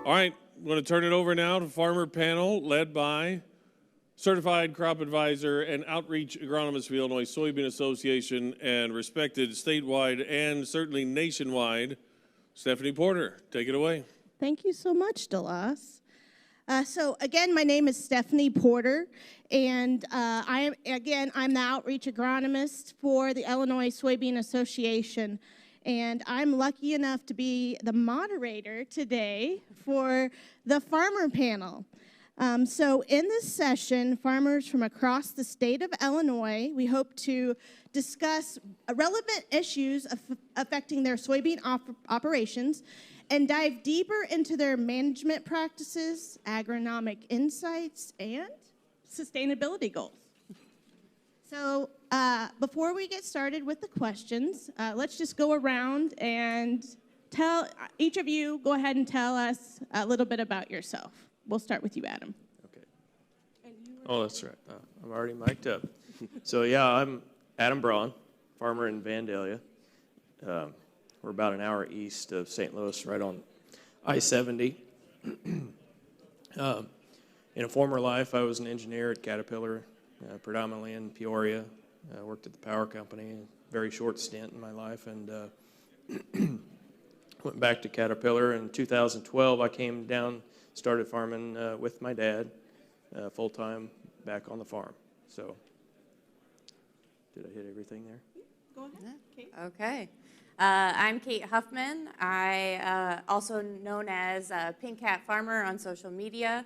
All right, I'm going to turn it over now to Farmer Panel, led by Certified Crop Advisor and Outreach Agronomist of the Illinois Soybean Association and respected statewide and certainly nationwide, Stephanie Porter. Take it away. Thank you so much, Delas. So again, my name is Stephanie Porter, and I'm the Outreach Agronomist for the Illinois Soybean Association, and I'm lucky enough to be the moderator today for the Farmer Panel. So in this session, farmers from across the state of Illinois, we hope to discuss relevant issues affecting their soybean operations and dive deeper into their management practices, agronomic insights, and sustainability goals. So before we get started with the questions, let's just go around and tell each of you, go ahead and tell us a little bit about yourself. We'll start with you, Adam. Okay. Oh, that's right. I'm already mic'd up. So yeah, I'm Adam Braun, farmer in Vandalia. We're about an hour east of St. Louis, right on I-70. In a former life, I was an engineer at Caterpillar, predominantly in Peoria. I worked at the power company, a very short stint in my life, and went back to Caterpillar. In 2012, I came down, started farming with my dad, full-time back on the farm. So, did I hit everything there? Go ahead, Kate. Okay. I'm Kate Huffman. I also known as Pink Hat Farmer on social media.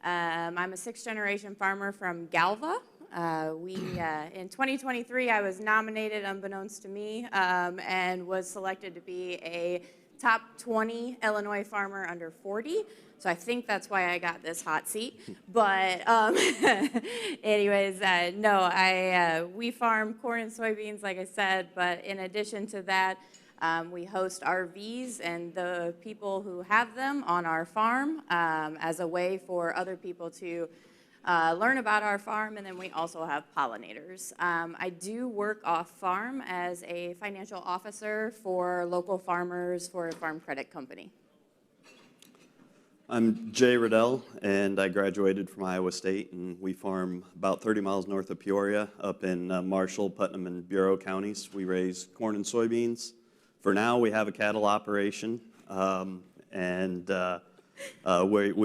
I'm a sixth-generation farmer from Galva. In 2023, I was nominated, unbeknownst to me, and was selected to be a top 20 Illinois farmer under 40. So I think that's why I got this hot seat. But anyways, we farm corn and soybeans, like I said, but in addition to that, we host RVs and the people who have them on our farm as a way for other people to learn about our farm, and then we also have pollinators. I do work off farm as a financial officer for local farmers for a farm credit company. I'm Jay Riddell, and I graduated from Iowa State, and we farm about 30 miles north of Peoria, up in Marshall, Putnam, and Bureau counties. We raise corn and soybeans. For now, we have a cattle operation, and we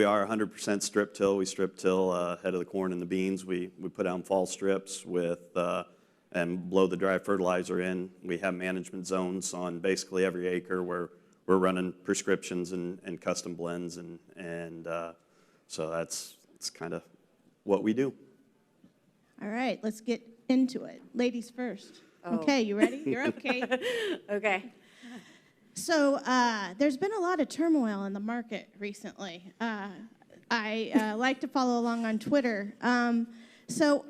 are 100% strip till. We strip till ahead of the corn and the beans. We put down fall strips and blow the dry fertilizer in. We have management zones on basically every acre where we're running prescriptions and custom blends, and so that's kind of what we do. All right, let's get into it. Ladies first. Oh. Okay, you ready? You're up, Kate. Okay. So there's been a lot of turmoil in the market recently. I like to follow along on Twitter. So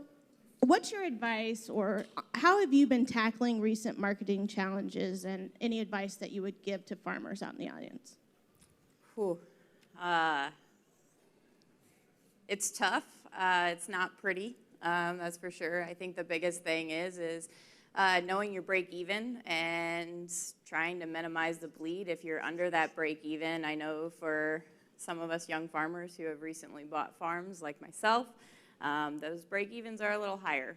what's your advice, or how have you been tackling recent marketing challenges, and any advice that you would give to farmers out in the audience? It's tough. It's not pretty, that's for sure. I think the biggest thing is knowing your break even and trying to minimize the bleed if you're under that break even. I know for some of us young farmers who have recently bought farms like myself, those break evens are a little higher.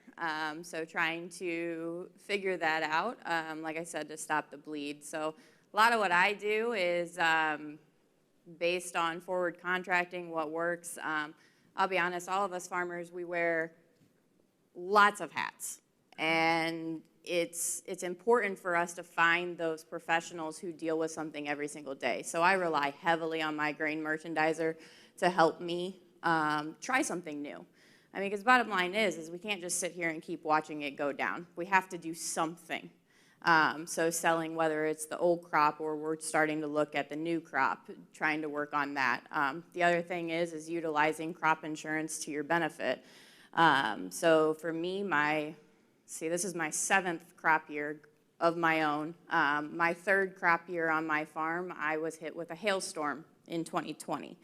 So trying to figure that out, like I said, to stop the bleed. So a lot of what I do is based on forward contracting, what works. I'll be honest, all of us farmers, we wear lots of hats. And it's important for us to find those professionals who deal with something every single day. So I rely heavily on my grain merchandiser to help me try something new. I mean, because bottom line is we can't just sit here and keep watching it go down. We have to do something. So selling, whether it's the old crop or we're starting to look at the new crop, trying to work on that. The other thing is utilizing crop insurance to your benefit. So for me, this is my 7th crop year of my own. My 3rd crop year on my farm, I was hit with a hailstorm in 2020.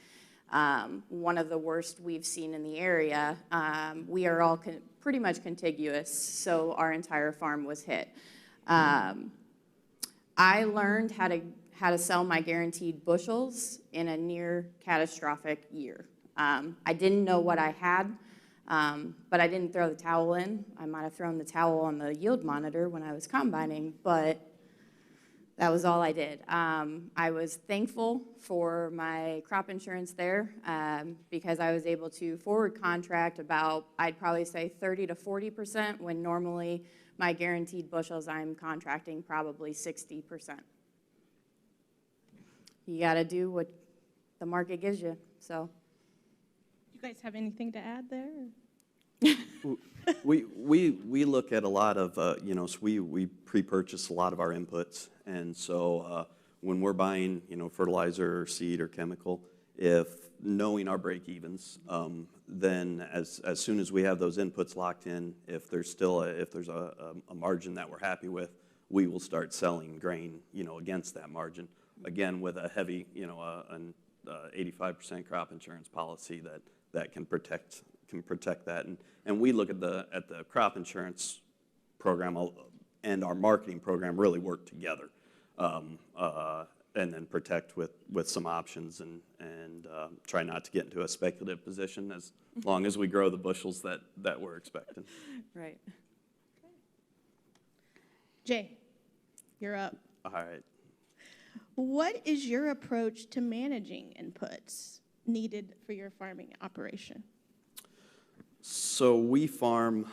One of the worst we've seen in the area. We are all pretty much contiguous, so our entire farm was hit. I learned how had to sell my guaranteed bushels in a near catastrophic year. I didn't know what I had, but I didn't throw the towel in. I might have thrown the towel on the yield monitor when I was combining, but that was all I did. I was thankful for my crop insurance there because I was able to forward contract about, I'd probably say 30 to 40%, when normally my guaranteed bushels I'm contracting probably 60%. You got to do what the market gives you. So, You guys have anything to add there? We look at a lot of, so we pre-purchase a lot of our inputs. And so when we're buying, fertilizer or seed or chemical, if knowing our break-evens, then as soon as we have those inputs locked in, if there's a margin that we're happy with, we will start selling grain, against that margin. Again, with a heavy, an 85% crop insurance policy that can protect that. And we look at the crop insurance program and our marketing program really work together, and then protect with some options and try not to get into a speculative position as long as we grow the bushels that we're expecting. right. Jay, you're up. All right. What is your approach to managing inputs needed for your farming operation? So we farm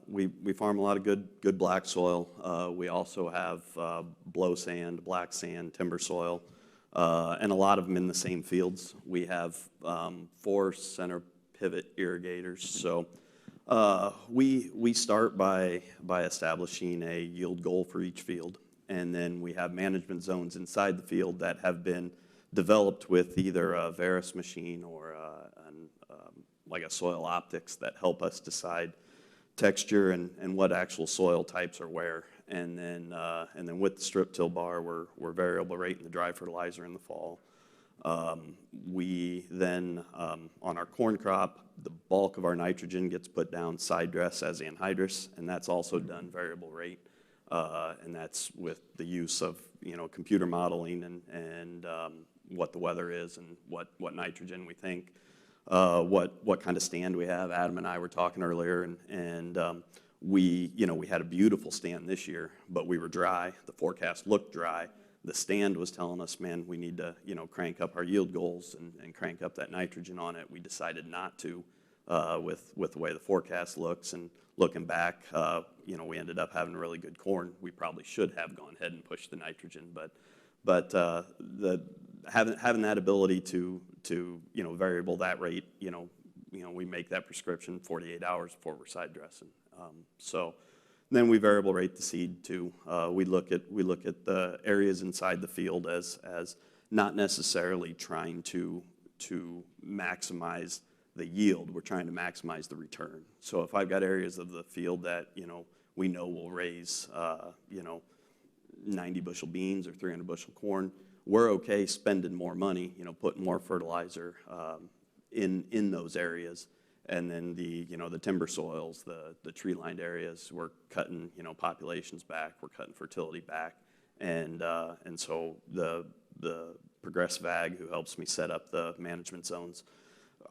we farm a lot of good black soil. We also have blow sand, black sand, timber soil, and a lot of them in the same fields. We have 4 center pivot irrigators. So we start by establishing a yield goal for each field, and then we have management zones inside the field that have been developed with either a Veris machine or like a soil optics that help us decide texture and what actual soil types are where. And then with the strip till bar, we're variable rate in the dry fertilizer in the fall. We then, on our corn crop, the bulk of our nitrogen gets put down side dress as anhydrous, and that's also done variable rate. And that's with the use of computer modeling and what the weather is and what nitrogen we think. What kind of stand we have. Adam and I were talking earlier, and we had a beautiful stand this year, but we were dry. The forecast looked dry. The stand was telling us, man, we need to crank up our yield goals and crank up that nitrogen on it. We decided not to with the way the forecast looks. And looking back, we ended up having really good corn. We probably should have gone ahead and pushed the nitrogen, but having that ability to variable that rate, we make that prescription 48 hours before we're side dressing. So then we variable rate the seed too. We look at the areas inside the field as not necessarily trying to maximize the yield. We're trying to maximize the return. So if I've got areas of the field that we know will raise 90 bushel beans or 300 bushel corn, we're okay spending more money, putting more fertilizer in those areas. And then the timber soils, the tree-lined areas, we're cutting populations back, we're cutting fertility back, and so the progressive ag who helps me set up the management zones,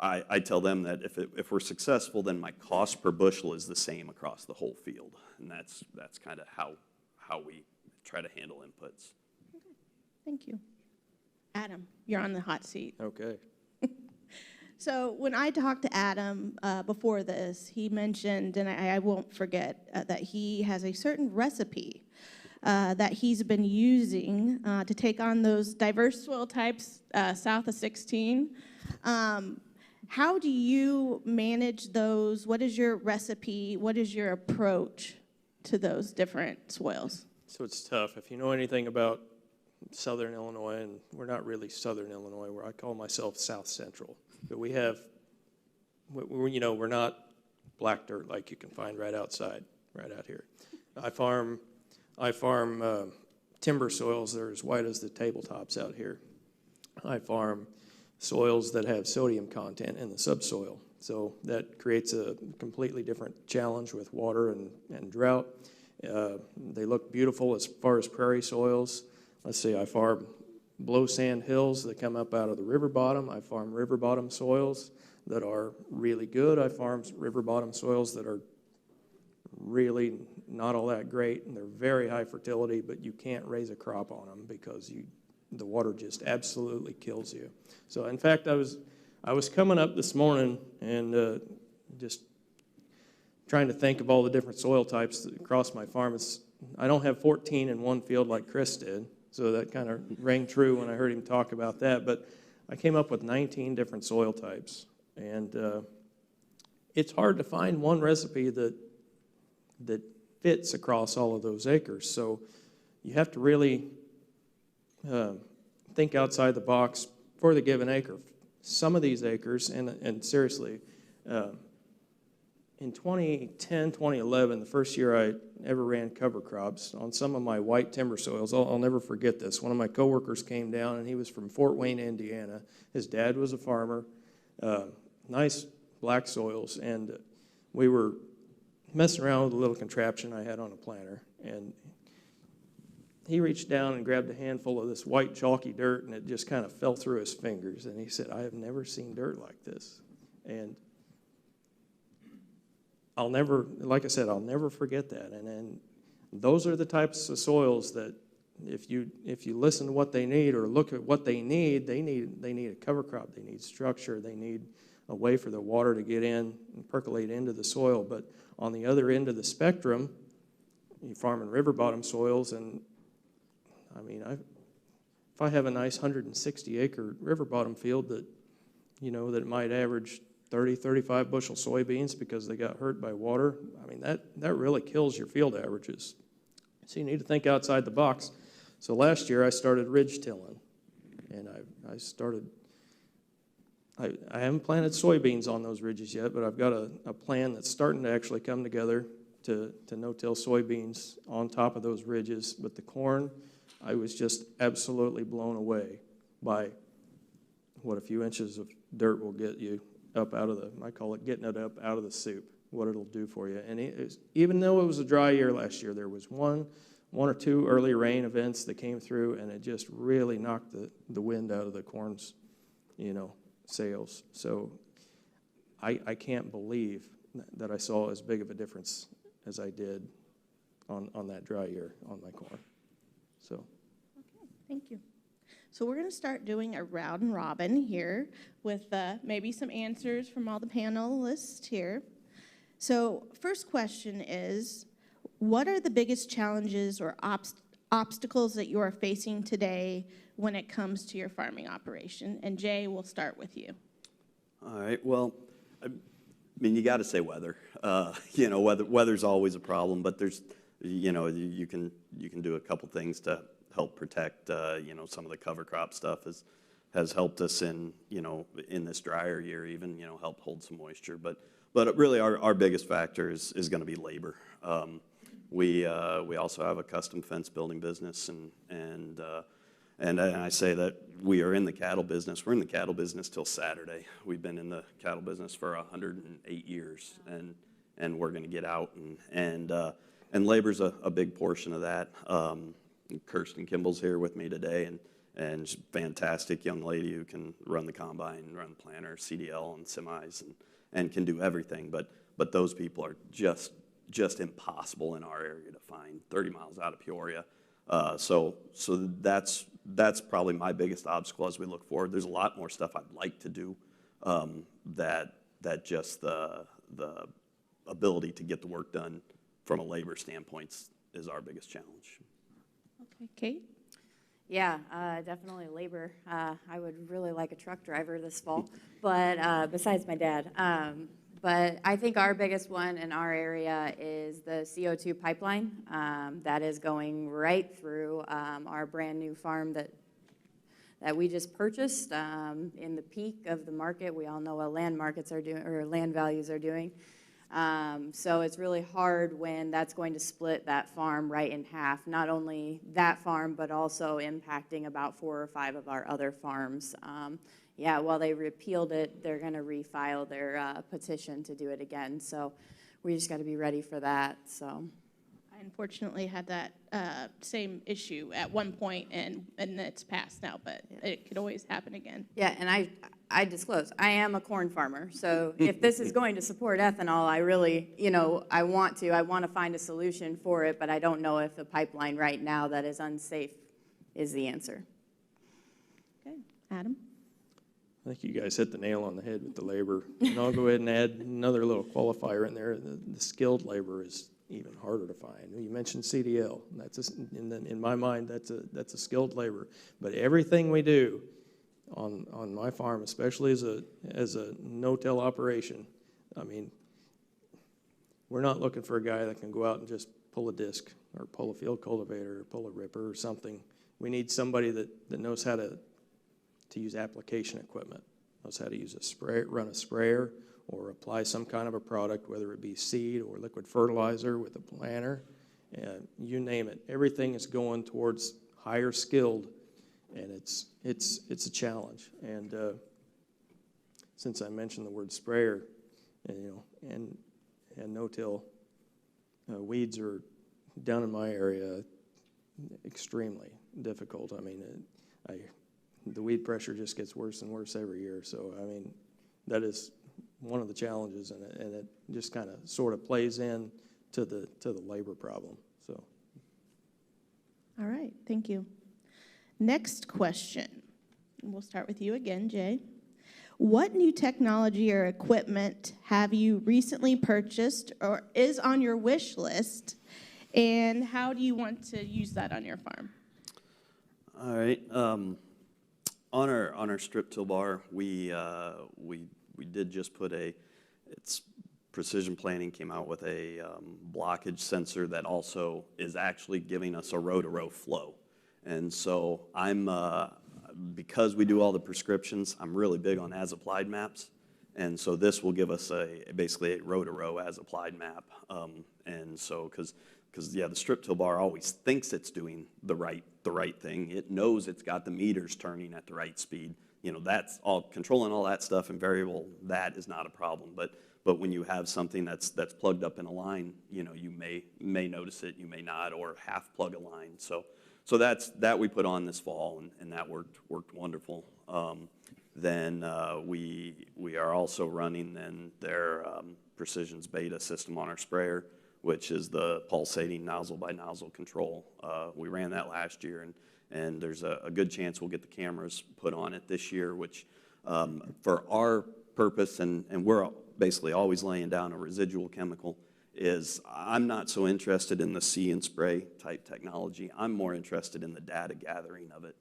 I tell them that if we're successful, then my cost per bushel is the same across the whole field, and that's kind of how we try to handle inputs. Thank you. Adam, you're on the hot seat. Okay. So when I talked to Adam before this, he mentioned, and I won't forget, that he has a certain recipe that he's been using to take on those diverse soil types south of 16. How do you manage those? What is your recipe? What is your approach to those different soils? So it's tough. If you know anything about Southern Illinois, and we're not really Southern Illinois, where I call myself South Central, but we're not black dirt like you can find right outside, right out here. I farm timber soils that are as white as the tabletops out here. I farm soils that have sodium content in the subsoil, so that creates a completely different challenge with water and drought. They look beautiful as far as prairie soils. Let's say I farm blow sand hills that come up out of the river bottom. I farm river bottom soils that are really good. I farm river bottom soils that are really not all that great, and they're very high fertility, but you can't raise a crop on them because the water just absolutely kills you. So in fact, I was coming up this morning and just trying to think of all the different soil types across my farm. I don't have 14 in one field like Chris did, so that kind of rang true when I heard him talk about that. But I came up with 19 different soil types, and it's hard to find one recipe that fits across all of those acres. So you have to really think outside the box for the given acre. Some of these acres, and seriously, in 2010, 2011, the first year I ever ran cover crops on some of my white timber soils, I'll never forget this. One of my coworkers came down, and he was from Fort Wayne, Indiana. His dad was a farmer, nice black soils, and we were messing around with a little contraption I had on a planter, and he reached down and grabbed a handful of this white chalky dirt, and it just kind of fell through his fingers, and he said, "I have never seen dirt like this." And I'll never forget that. And those are the types of soils that if you listen to what they need or look at what they need a cover crop, they need structure, they need a way for the water to get in and percolate into the soil. But on the other end of the spectrum, you farm in river bottom soils, and I mean, if I have a nice 160 acre river bottom field that might average 30, 35 bushel soybeans because they got hurt by water, I mean, that really kills your field averages. So you need to think outside the box. So last year I started ridge tilling, and I haven't planted soybeans on those ridges yet, but I've got a plan that's starting to actually come together to no-till soybeans on top of those ridges. But the corn, I was just absolutely blown away by what a few inches of dirt will get you up out of I call it getting it up out of the soup, what it'll do for you. And even though it was a dry year last year, there was one or two early rain events that came through, and it just really knocked the wind out of the corn's, sails. So I can't believe that I saw as big of a difference as I did on that dry year on my corn. So. Okay, thank you. So we're going to start doing a round and robin here with maybe some answers from all the panelists here. So first question is, what are the biggest challenges or obstacles that you are facing today when it comes to your farming operation? And Jay, we'll start with you. All right. Well, I mean, you got to say weather. Weather's always a problem, but there's, you can do a couple things to help protect. Some of the cover crop stuff has helped us in this drier year, even help hold some moisture. But really, our biggest factor is going to be labor. We also have a custom fence building business, and I say that we are in the cattle business. We're in the cattle business till Saturday. We've been in the cattle business for 108 years, and we're going to get out, and labor's a big portion of that. Kirsten Kimball's here with me today, and she's a fantastic young lady who can run the combine, run the planter, CDL, and semis, and can do everything. But those people are just impossible in our area to find, 30 miles out of Peoria. So that's probably my biggest obstacle as we look forward. There's a lot more stuff I'd like to do, that just the ability to get the work done from a labor standpoint is our biggest challenge. Okay, Kate? Yeah, definitely labor. I would really like a truck driver this fall, but besides my dad. But I think our biggest one in our area is the CO2 pipeline that is going right through our brand new farm that we just purchased in the peak of the market. We all know what land markets are doing, or land values are doing. So it's really hard when that's going to split that farm right in half, not only that farm, but also impacting about 4 or 5 of our other farms. While they repealed it, they're going to refile their petition to do it again. So we just got to be ready for that. So, unfortunately had that same issue at one point, and it's passed now, but it could always happen again. Yeah, and I disclose, I am a corn farmer, so if this is going to support ethanol, I really, I want to find a solution for it, but I don't know if the pipeline right now that is unsafe is the answer. Okay, Adam? I think you guys hit the nail on the head with the labor. And I'll go ahead and add another little qualifier in there. The skilled labor is even harder to find. You mentioned CDL. In my mind, that's a skilled labor. But everything we do on my farm, especially as a no-till operation, I mean, we're not looking for a guy that can go out and just pull a disc or pull a field cultivator or pull a ripper or something. We need somebody that knows how to use application equipment, knows how to use run a sprayer or apply some kind of a product, whether it be seed or liquid fertilizer with a planter, and you name it. Everything is going towards higher skilled, and it's a challenge. And since I mentioned the word sprayer, and no-till, weeds are down in my area extremely difficult. I mean, the weed pressure just gets worse and worse every year. So, I mean, that is one of the challenges, and it just kind of sort of plays in to the labor problem. So, All right, thank you. Next question. We'll start with you again, Jay. What new technology or equipment have you recently purchased or is on your wish list, and how do you want to use that on your farm? All right. On our strip till bar, we did just put it's Precision Planting came out with a blockage sensor that also is actually giving us a row-to-row flow. And so because we do all the prescriptions, I'm really big on as-applied maps. And so this will give us basically a row-to-row as-applied map. And so, because the strip till bar always thinks it's doing the right thing. It knows it's got the meters turning at the right speed. That's all controlling all that stuff and variable. That is not a problem. But when you have something that's plugged up in a line, you may notice it, you may not, or half plug a line. So that we put on this fall, and that worked wonderful. Then we are also running their Precision's beta system on our sprayer, which is the pulsating nozzle by nozzle control. We ran that last year, and there's a good chance we'll get the cameras put on it this year, which for our purpose, and we're basically always laying down a residual chemical, is I'm not so interested in the see and spray type technology. I'm more interested in the data gathering of it.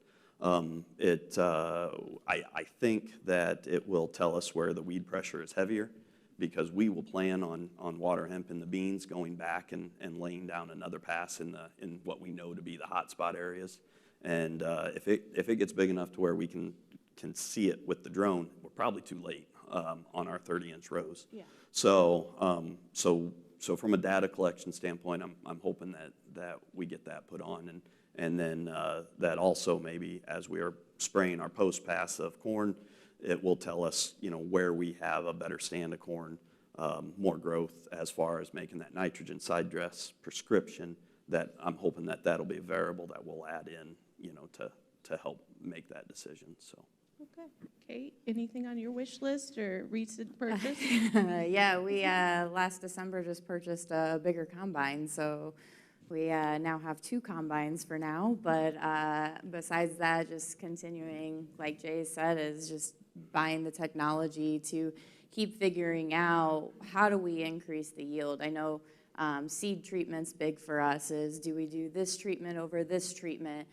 I think that it will tell us where the weed pressure is heavier, because we will plan on water hemp in the beans, going back and laying down another pass in what we know to be the hot spot areas. And if it gets big enough to where we can see it with the drone, we're probably too late on our 30-inch rows. Yeah. So from a data collection standpoint, I'm hoping that we get that put on, and then that also maybe as we are spraying our post pass of corn, it will tell us, where we have a better stand of corn, more growth as far as making that nitrogen side dress prescription. That I'm hoping that'll be a variable that we'll add in, to help make that decision. So. Okay, Kate, anything on your wish list or recent purchase? Yeah, we last December just purchased a bigger combine, so we now have 2 combines for now. But besides that, just continuing, like Jay said, is just buying the technology to keep figuring out how do we increase the yield. I know seed treatment's big for us. Do we do this treatment over this treatment?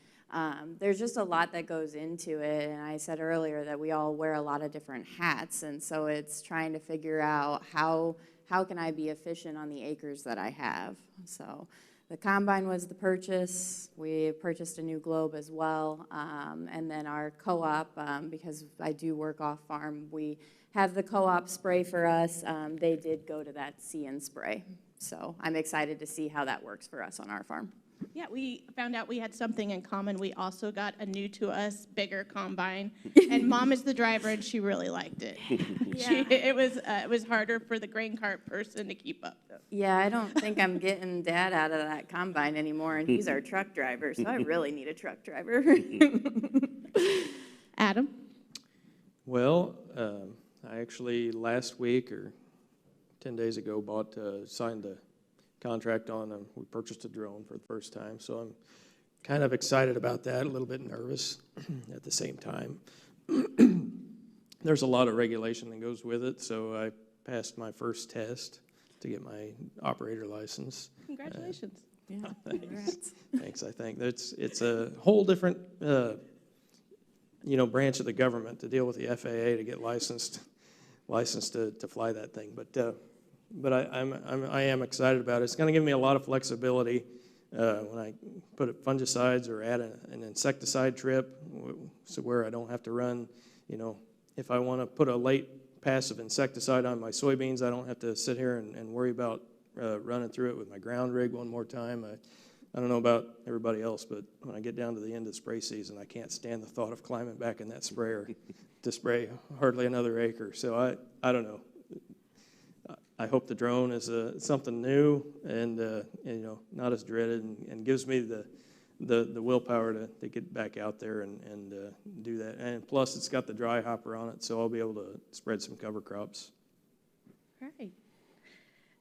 There's just a lot that goes into it, and I said earlier that we all wear a lot of different hats, and so it's trying to figure out how can I be efficient on the acres that I have. So the combine was the purchase. We purchased a new globe as well, and then our co-op, because I do work off farm, we have the co-op spray for us. They did go to that see and spray, so I'm excited to see how that works for us on our farm. Yeah, we found out we had something in common. We also got a new to us, bigger combine, and Mom is the driver, and she really liked it. It was harder for the grain cart person to keep up, though. Yeah, I don't think I'm getting Dad out of that combine anymore, and he's our truck driver, so I really need a truck driver. Adam? Well, I actually last week or 10 days ago signed a contract on we purchased a drone for the first time, so I'm kind of excited about that, a little bit nervous at the same time. There's a lot of regulation that goes with it, so I passed my first test to get my operator license. Congratulations. Yeah, Thanks. I think it's a whole different branch of the government to deal with the FAA to get licensed to fly that thing. But I am excited about it. It's going to give me a lot of flexibility when I put fungicides or add an insecticide trip, so where I don't have to run. If I want to put a late pass of insecticide on my soybeans, I don't have to sit here and worry about running through it with my ground rig one more time. I don't know about everybody else, but when I get down to the end of the spray season, I can't stand the thought of climbing back in that sprayer to spray hardly another acre. So I don't know. I hope the drone is something new and not as dreaded and gives me the willpower to get back out there and do that. And plus, it's got the dry hopper on it, so I'll be able to spread some cover crops. All right.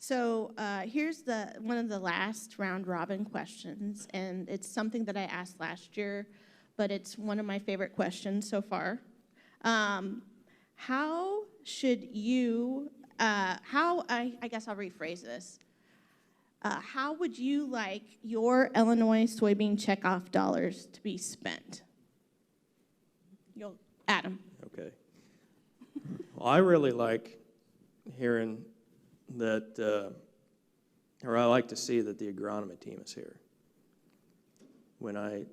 So here's one of the last round robin questions, and it's something that I asked last year, but it's one of my favorite questions so far. How should you, I guess I'll rephrase this. How would you like your Illinois soybean checkoff dollars to be spent? Adam. Okay. Well, I really like hearing that, or I like to see that the agronomy team is here. When I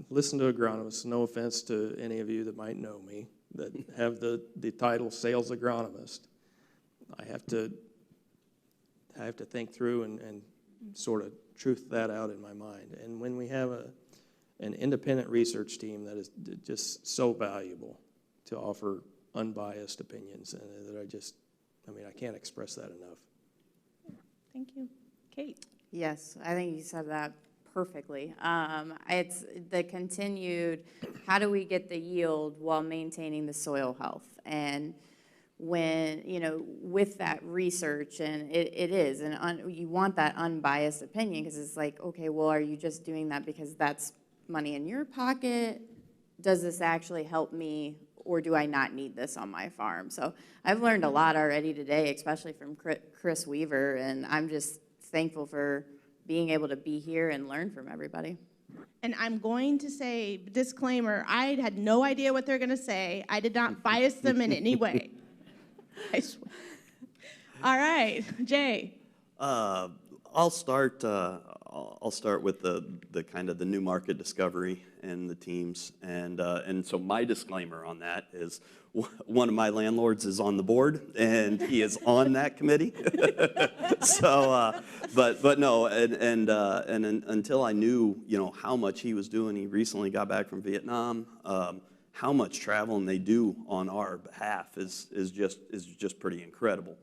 listen to agronomists, no offense to any of you that might know me, that have the title sales agronomist, I have to think through and sort of truth that out in my mind. And when we have an independent research team that is just so valuable to offer unbiased opinions, and that I can't express that enough. Thank you. Kate. Yes, I think you said that perfectly. It's the continued, how do we get the yield while maintaining the soil health? And when, with that research, and it is, and you want that unbiased opinion, because it's like, okay, well, are you just doing that because that's money in your pocket? Does this actually help me, or do I not need this on my farm? So I've learned a lot already today, especially from Chris Weaver, and I'm just thankful for being able to be here and learn from everybody. And I'm going to say, disclaimer, I had no idea what they're going to say. I did not bias them in any way. I swear. All right, Jay. I'll start with the kind of the new market discovery and the teams, and so my disclaimer on that is one of my landlords is on the board and he is on that committee. So, but no, and until I knew how much he was doing, he recently got back from Vietnam. How much traveling they do on our behalf is just pretty incredible.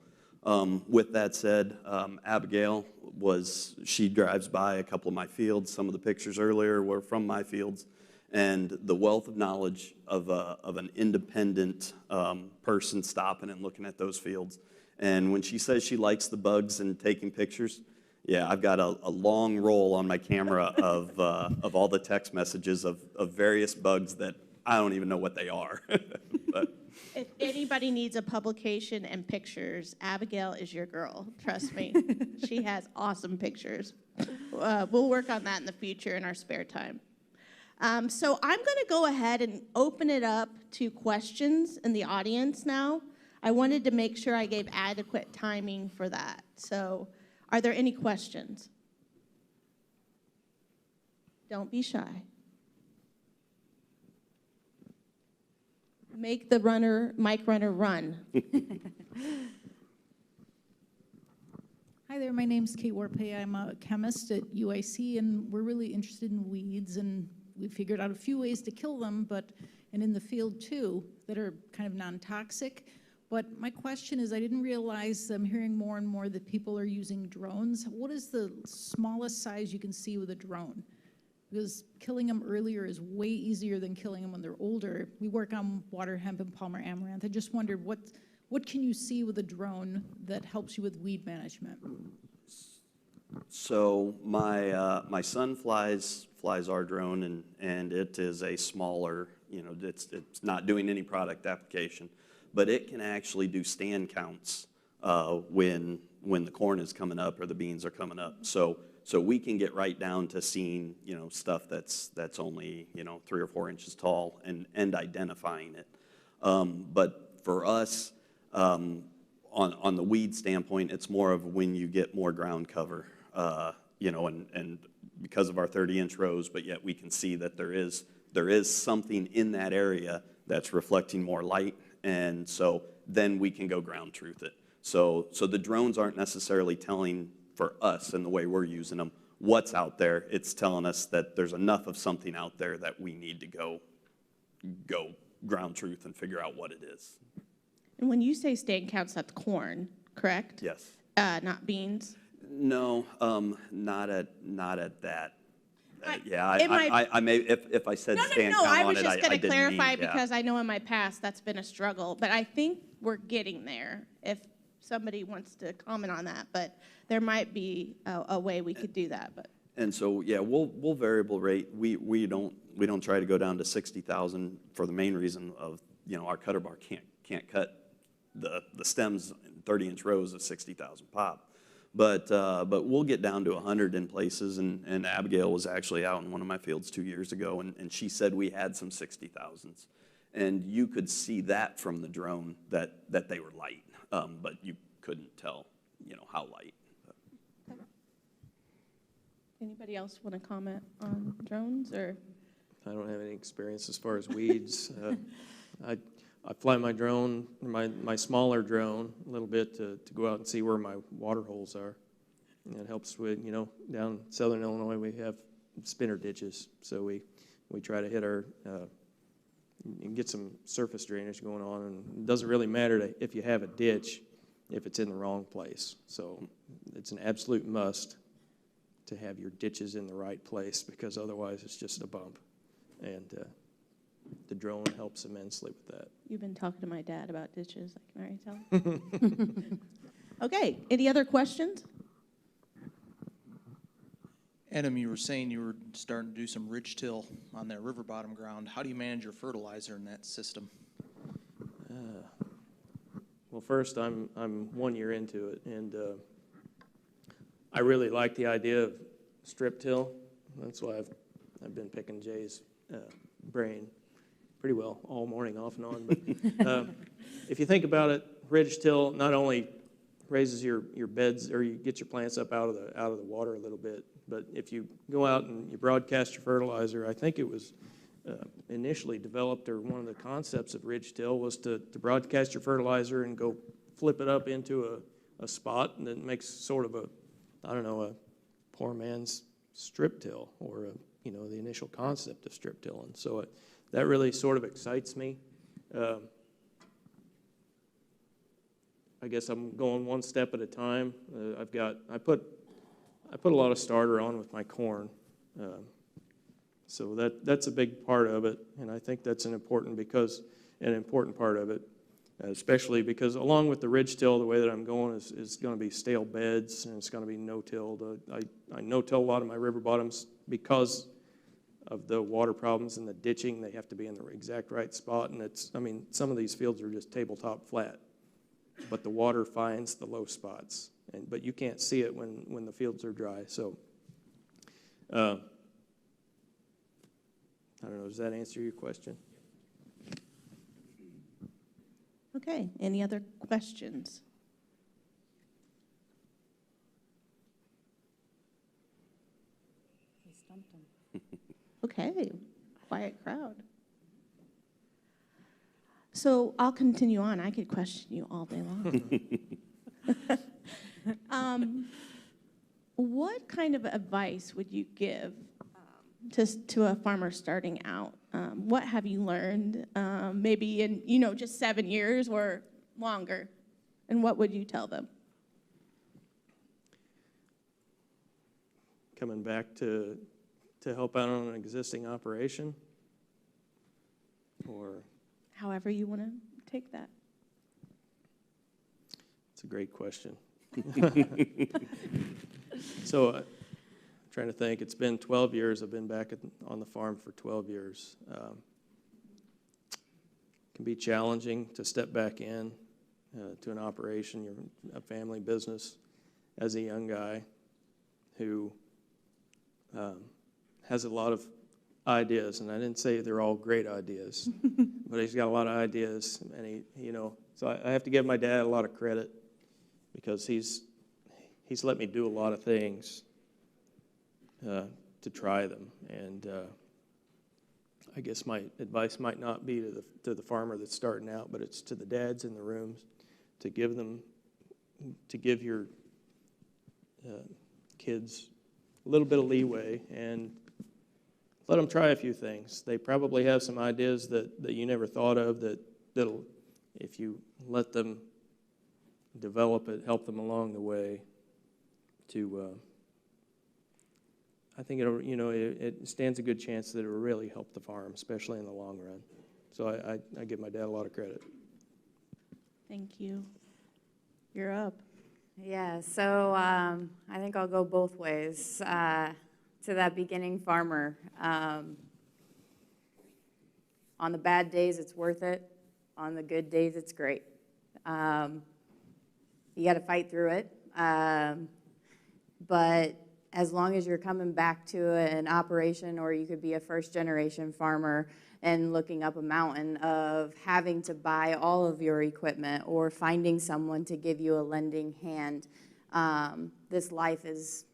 With that said, Abigail she drives by a couple of my fields. Some of the pictures earlier were from my fields, and the wealth of knowledge of an independent person stopping and looking at those fields. And when she says she likes the bugs and taking pictures, yeah, I've got a long roll on my camera of all the text messages of various bugs that I don't even know what they are. But If anybody needs a publication and pictures, Abigail is your girl. Trust me. She has awesome pictures. We'll work on that in the future in our spare time. So I'm going to go ahead and open it up to questions in the audience now. I wanted to make sure I gave adequate timing for that. So are there any questions? Don't be shy. Make the mic runner run. Hi there, my name's Kate Warpay. I'm a chemist at UIC, and we're really interested in weeds, and we figured out a few ways to kill them, and in the field too, that are kind of non-toxic. But my question is, I didn't realize, I'm hearing more and more that people are using drones. What is the smallest size you can see with a drone? Because killing them earlier is way easier than killing them when they're older. We work on water hemp and Palmer amaranth. I just wondered, what can you see with a drone that helps you with weed management? So my son flies our drone, and it is a smaller, it's not doing any product application, but it can actually do stand counts when the corn is coming up or the beans are coming up. So we can get right down to seeing stuff that's only 3 or 4 inches tall and identifying it. But for us, on the weed standpoint, it's more of when you get more ground cover, and because of our 30-inch rows, but yet we can see that there is something in that area that's reflecting more light, and so then we can go ground truth it. So the drones aren't necessarily telling for us and the way we're using them what's out there. It's telling us that there's enough of something out there that we need to go ground truth and figure out what it is. And when you say stand counts, that's corn, correct? Yes. Not beans? No, not at that. Yeah, It might- I may, if I said No, stand count I on was it, just I going to didn't clarify mean, yeah. because I know in my past that's been a struggle, but I think we're getting there if somebody wants to comment on that, but there might be a way we could do that. But And so, yeah, we'll variable rate. We don't try to go down to 60,000 for the main reason of, our cutter bar can't cut the stems in 30-inch rows of 60,000 pop. But we'll get down to 100 in places, and Abigail was actually out in one of my fields 2 years ago, and she said we had some 60,000s. And you could see that from the drone that they were light, but you couldn't tell, how light. anybody else want to comment on drones or? I don't have any experience as far as weeds. I fly my drone, my smaller drone, a little bit to go out and see where my water holes are. And it helps with, down southern Illinois we have spinner ditches, so we try to hit our and get some surface drainage going on. And it doesn't really matter if you have a ditch if it's in the wrong place. So it's an absolute must to have your ditches in the right place, because otherwise it's just a bump. And the drone helps immensely with that. You've been talking to my dad about ditches, I can already tell. Okay, any other questions? Adam, you were saying you were starting to do some ridge till on that river bottom ground. How do you manage your fertilizer in that system? Well, first, I'm 1 year into it, and I really like the idea of strip till. That's why I've been picking Jay's brain pretty well all morning, off and on. But if you think about it, ridge till not only raises your beds, or you get your plants up out of the water a little bit, but if you go out and you broadcast your fertilizer, I think it was initially developed, or one of the concepts of ridge till was to broadcast your fertilizer and go flip it up into a spot, and it makes sort of a poor man's strip till, or the initial concept of strip till. And so that really sort of excites me. I guess I'm going one step at a time. I put a lot of starter on with my corn, so that's a big part of it, and I think that's an important part of it, especially because along with the ridge till, the way that I'm going is going to be stale beds, and it's going to be no-tilled. I no-till a lot of my river bottoms because of the water problems and the ditching. They have to be in the exact right spot, and some of these fields are just tabletop flat, but the water finds the low spots, but you can't see it when the fields are dry. So I don't know, does that answer your question? Okay, any other questions? We stumped him. Okay, quiet crowd. So I'll continue on. I could question you all day long. What kind of advice would you give to a farmer starting out? What have you learned, maybe in, just 7 years or longer? And what would you tell them? Coming back to help out on an existing operation, or? However you want to take that. It's a great question. So, trying to think, it's been 12 years. I've been back on the farm for 12 years. It can be challenging to step back in to an operation, a family business, as a young guy who has a lot of ideas, and I didn't say they're all great ideas, but he's got a lot of ideas, and so I have to give my dad a lot of credit because he's let me do a lot of things to try them, and I guess my advice might not be to the farmer that's starting out, but it's to the dads in the rooms to give your kids a little bit of leeway and let them try a few things. They probably have some ideas that you never thought of that'll, if you let them develop it, help them along the way to, I think it stands a good chance that it will really help the farm, especially in the long run. So I give my dad a lot of credit. Thank you. You're up. Yeah, so I think I'll go both ways. To that beginning farmer, on the bad days, it's worth it. On the good days, it's great. You got to fight through it. But as long as you're coming back to an operation, or you could be a first-generation farmer and looking up a mountain of having to buy all of your equipment or finding someone to give you a lending hand, this life is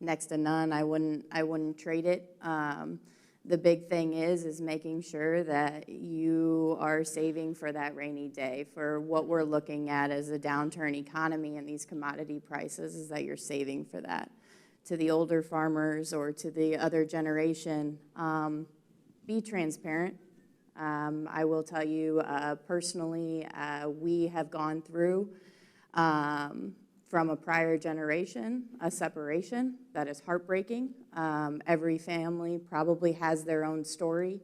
next to none. I wouldn't trade it. The big thing is making sure that you are saving for that rainy day. For what we're looking at as a downturn economy and these commodity prices, is that you're saving for that. To the older farmers or to the other generation, be transparent. I will tell you personally, we have gone through from a prior generation, a separation that is heartbreaking. Every family probably has their own story,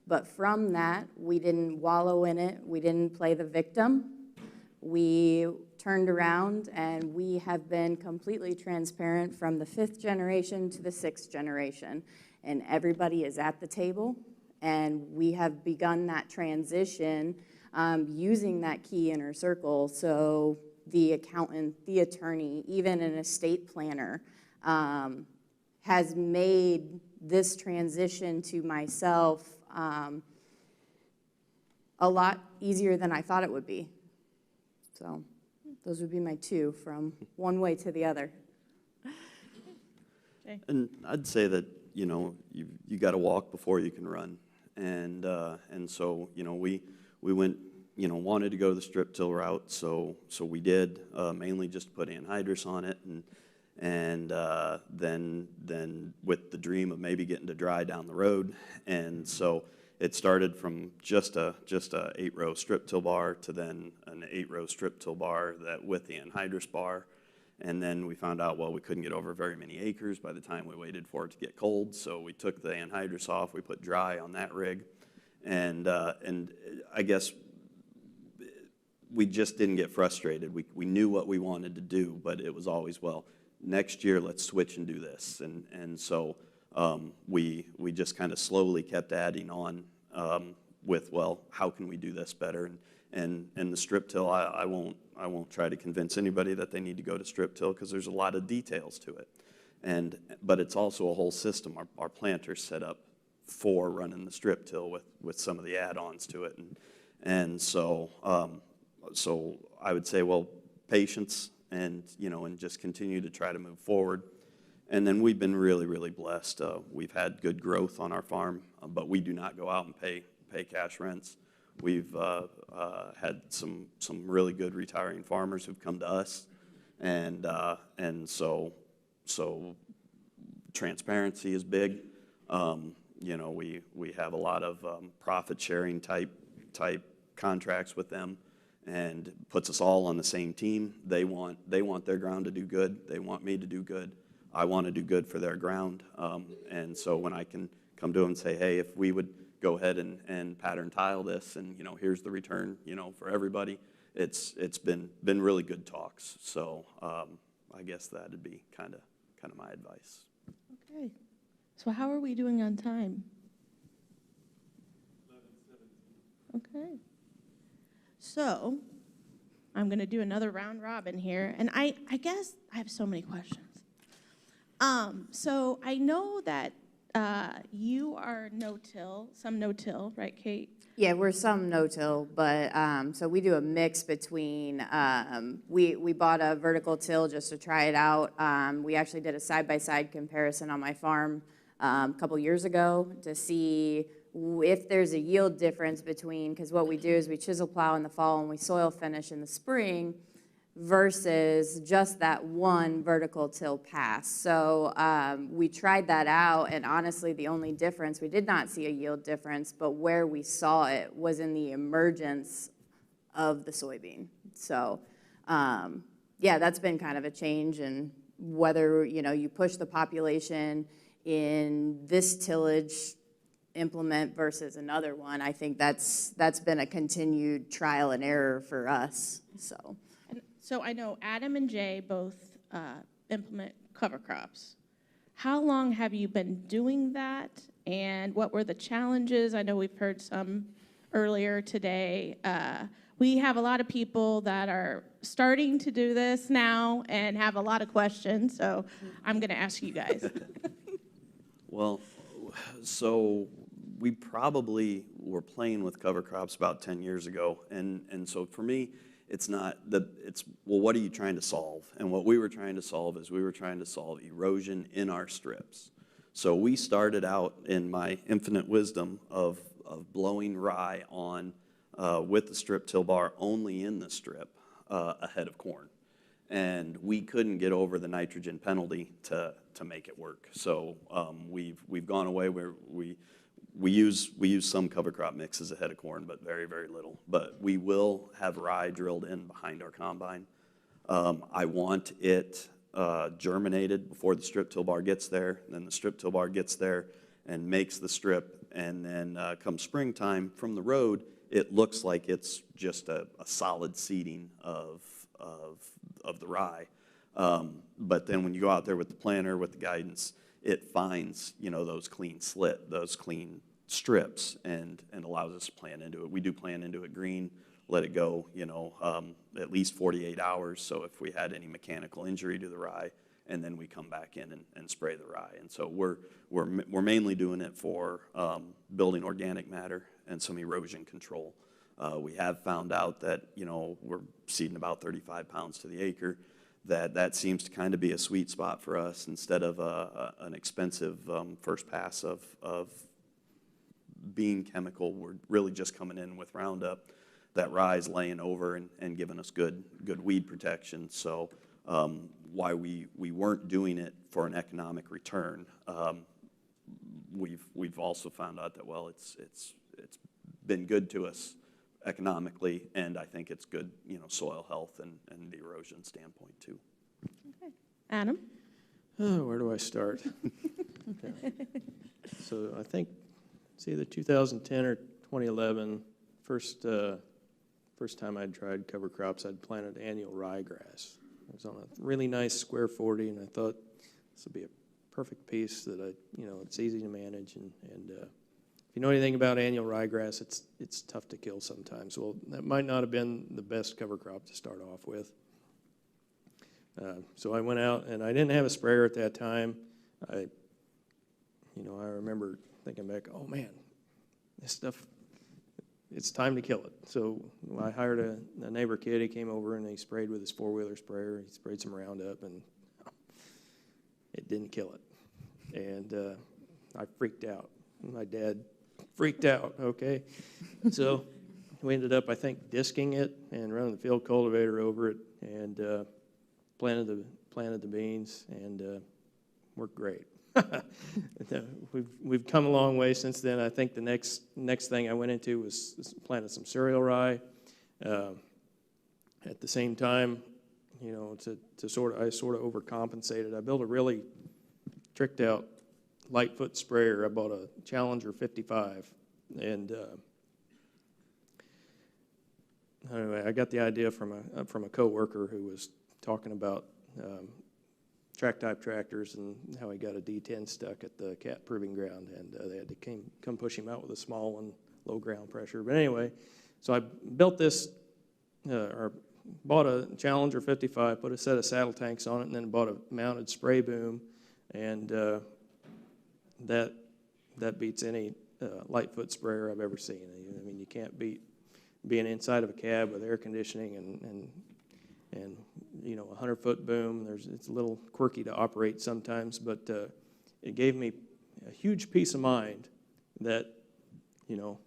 but from that, we didn't wallow in it. We didn't play the victim. We turned around and we have been completely transparent from the 5th generation to the 6th generation, and everybody is at the table, and we have begun that transition using that key inner circle. So the accountant, the attorney, even an estate planner has made this transition to myself a lot easier than I thought it would be. So those would be my two, from one way to the other. Okay. And I'd say that, you got to walk before you can run. And so, we went, wanted to go the strip till route, so we did, mainly just put anhydrous on it, and then with the dream of maybe getting to dry down the road. And so it started from just a 8-row strip till bar to then an 8-row strip till bar that with the anhydrous bar. And then we found out, well, we couldn't get over very many acres by the time we waited for it to get cold, so we took the anhydrous off, we put dry on that rig, and I guess we just didn't get frustrated. We knew what we wanted to do, but it was always, well, next year let's switch and do this. And so we just kind of slowly kept adding on with, well, how can we do this better? And the strip till, I won't try to convince anybody that they need to go to strip till, because there's a lot of details to it. But it's also a whole system. Our planter's set up for running the strip till with some of the add-ons to it. And so I would say, well, patience and just continue to try to move forward. And then we've been really, really blessed. We've had good growth on our farm, but we do not go out and pay cash rents. We've had some really good retiring farmers who've come to us and so transparency is big. You know, we have a lot of profit sharing type contracts with them, and puts us all on the same team. They want their ground to do good. They want me to do good. I want to do good for their ground. And so when I can come to them and say, hey, if we would go ahead and pattern tile this, and, you know, here's the return, you know, for everybody, it's been really good talks. So I guess that'd be kind of my advice. Okay. So how are we doing on time? 11:17. Okay. So I'm going to do another round robin here, and I guess I have so many questions. So I know that you are no-till, some no-till, right, Kate? Yeah, we're some no-till, but so we do a mix between, we bought a vertical till just to try it out. We actually did a side-by-side comparison on my farm a couple years ago to see if there's a yield difference between, because what we do is we chisel plow in the fall and we soil finish in the spring versus just that one vertical till pass. So we tried that out, and honestly the only difference, we did not see a yield difference, but where we saw it was in the emergence of the soybean. So yeah, that's been kind of a change, and whether, you know, you push the population in this tillage implement versus another one, I think that's been a continued trial and error for us. So I know Adam and Jay both implement cover crops. How long have you been doing that, and what were the challenges? I know we've heard some earlier today. We have a lot of people that are starting to do this now and have a lot of questions, so I'm going to ask you guys. Well, so we probably were playing with cover crops about 10 years ago, and so for me, it's not that it's, well, what are you trying to solve? And what we were trying to solve is we were trying to solve erosion in our strips. So we started out in my infinite wisdom of blowing rye on with the strip till bar only in the strip ahead of corn. And we couldn't get over the nitrogen penalty to make it work. So we've gone away where we use some cover crop mixes ahead of corn, but very, very little. But we will have rye drilled in behind our combine. I want it germinated before the strip till bar gets there. Then the strip till bar gets there and makes the strip. And then come springtime from the road, it looks like it's just a solid seeding of the rye. But then when you go out there with the planter, with the guidance, it finds, you know, those clean strips and allows us to plant into it. We do plant into it green, let it go, you know, at least 48 hours. So if we had any mechanical injury to the rye, and then we come back in and spray the rye. And so we're mainly doing it for building organic matter and some erosion control. We have found out that, you know, we're seeding about 35 pounds to the acre. That seems to kind of be a sweet spot for us instead of an expensive first pass of being chemical. We're really just coming in with Roundup. That rye's laying over and giving us good weed protection. So why we weren't doing it for an economic return, we've also found out that, well, it's been good to us economically, and I think it's good, you know, soil health and the erosion standpoint too. Okay. Adam? Oh, where do I start? Okay. So I think it's either 2010 or 2011, first time I'd tried cover crops, I'd planted annual ryegrass. It was on a really nice square 40, and I thought this would be a perfect piece that it's easy to manage, and if you know anything about annual ryegrass, it's tough to kill sometimes. Well, that might not have been the best cover crop to start off with. So I went out, and I didn't have a sprayer at that time. I remember thinking back, oh man, this stuff, it's time to kill it. So I hired a neighbor kid. He came over and he sprayed with his 4-wheeler sprayer. He sprayed some Roundup, and it didn't kill it. And I freaked out. My dad freaked out, okay? So we ended up, I think, disking it and running the field cultivator over it. And planted the beans, and worked great. We've come a long way since then. I think the next thing I went into was planted some cereal rye. At the same time, you know, I sort of overcompensated. I built a really tricked out Lightfoot sprayer. I bought a Challenger 55, and anyway, I got the idea from a coworker who was talking about track type tractors and how he got a D10 stuck at the cat proving ground, and they had to come push him out with a small one, low ground pressure. But anyway, so I built this, or bought a Challenger 55, put a set of saddle tanks on it, and then bought a mounted spray boom, and that beats any Lightfoot sprayer I've ever seen. I mean, you can't beat being inside of a cab with air conditioning and you know, a 100-foot boom. It's a little quirky to operate sometimes, but it gave me a huge peace of mind that, you know,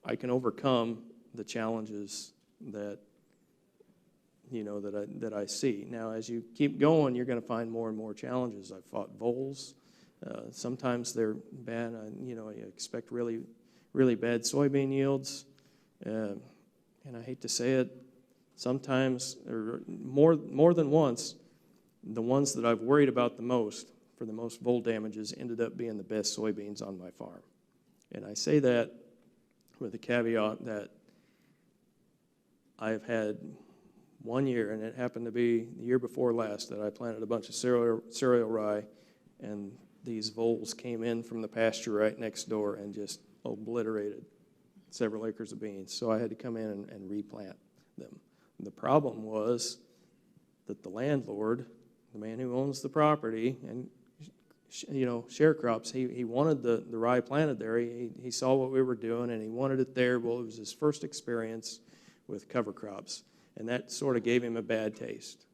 I can overcome the challenges that, you know, that I see. Now, as you keep going, you're going to find more and more challenges. I've fought voles. Sometimes they're bad. You know, you expect really, really bad soybean yields. And I hate to say it, sometimes, or more than once, the ones that I've worried about the most for the most vole damages ended up being the best soybeans on my farm. And I say that with the caveat that I've had one year, and it happened to be the year before last, that I planted a bunch of cereal rye, and these voles came in from the pasture right next door and just obliterated several acres of beans. So I had to come in and replant them. The problem was that the landlord, the man who owns the property, and you know, sharecrops, he wanted the rye planted there. He saw what we were doing, and he wanted it there. Well, it was his first experience with cover crops, and that sort of gave him a bad taste.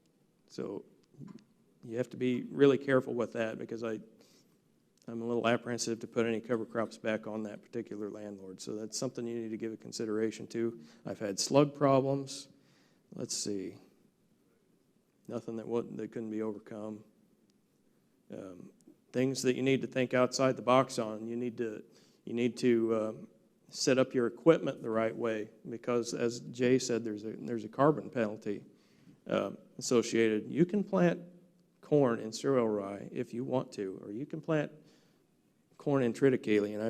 So you have to be really careful with that, because I'm a little apprehensive to put any cover crops back on that particular landlord. So that's something you need to give a consideration to. I've had slug problems. Let's see. Nothing that couldn't be overcome. Things that you need to think outside the box on. You need to set up your equipment the right way, because, as Jay said, there's a carbon penalty associated. You can plant corn in cereal rye if you want to, or you can plant corn in triticale, and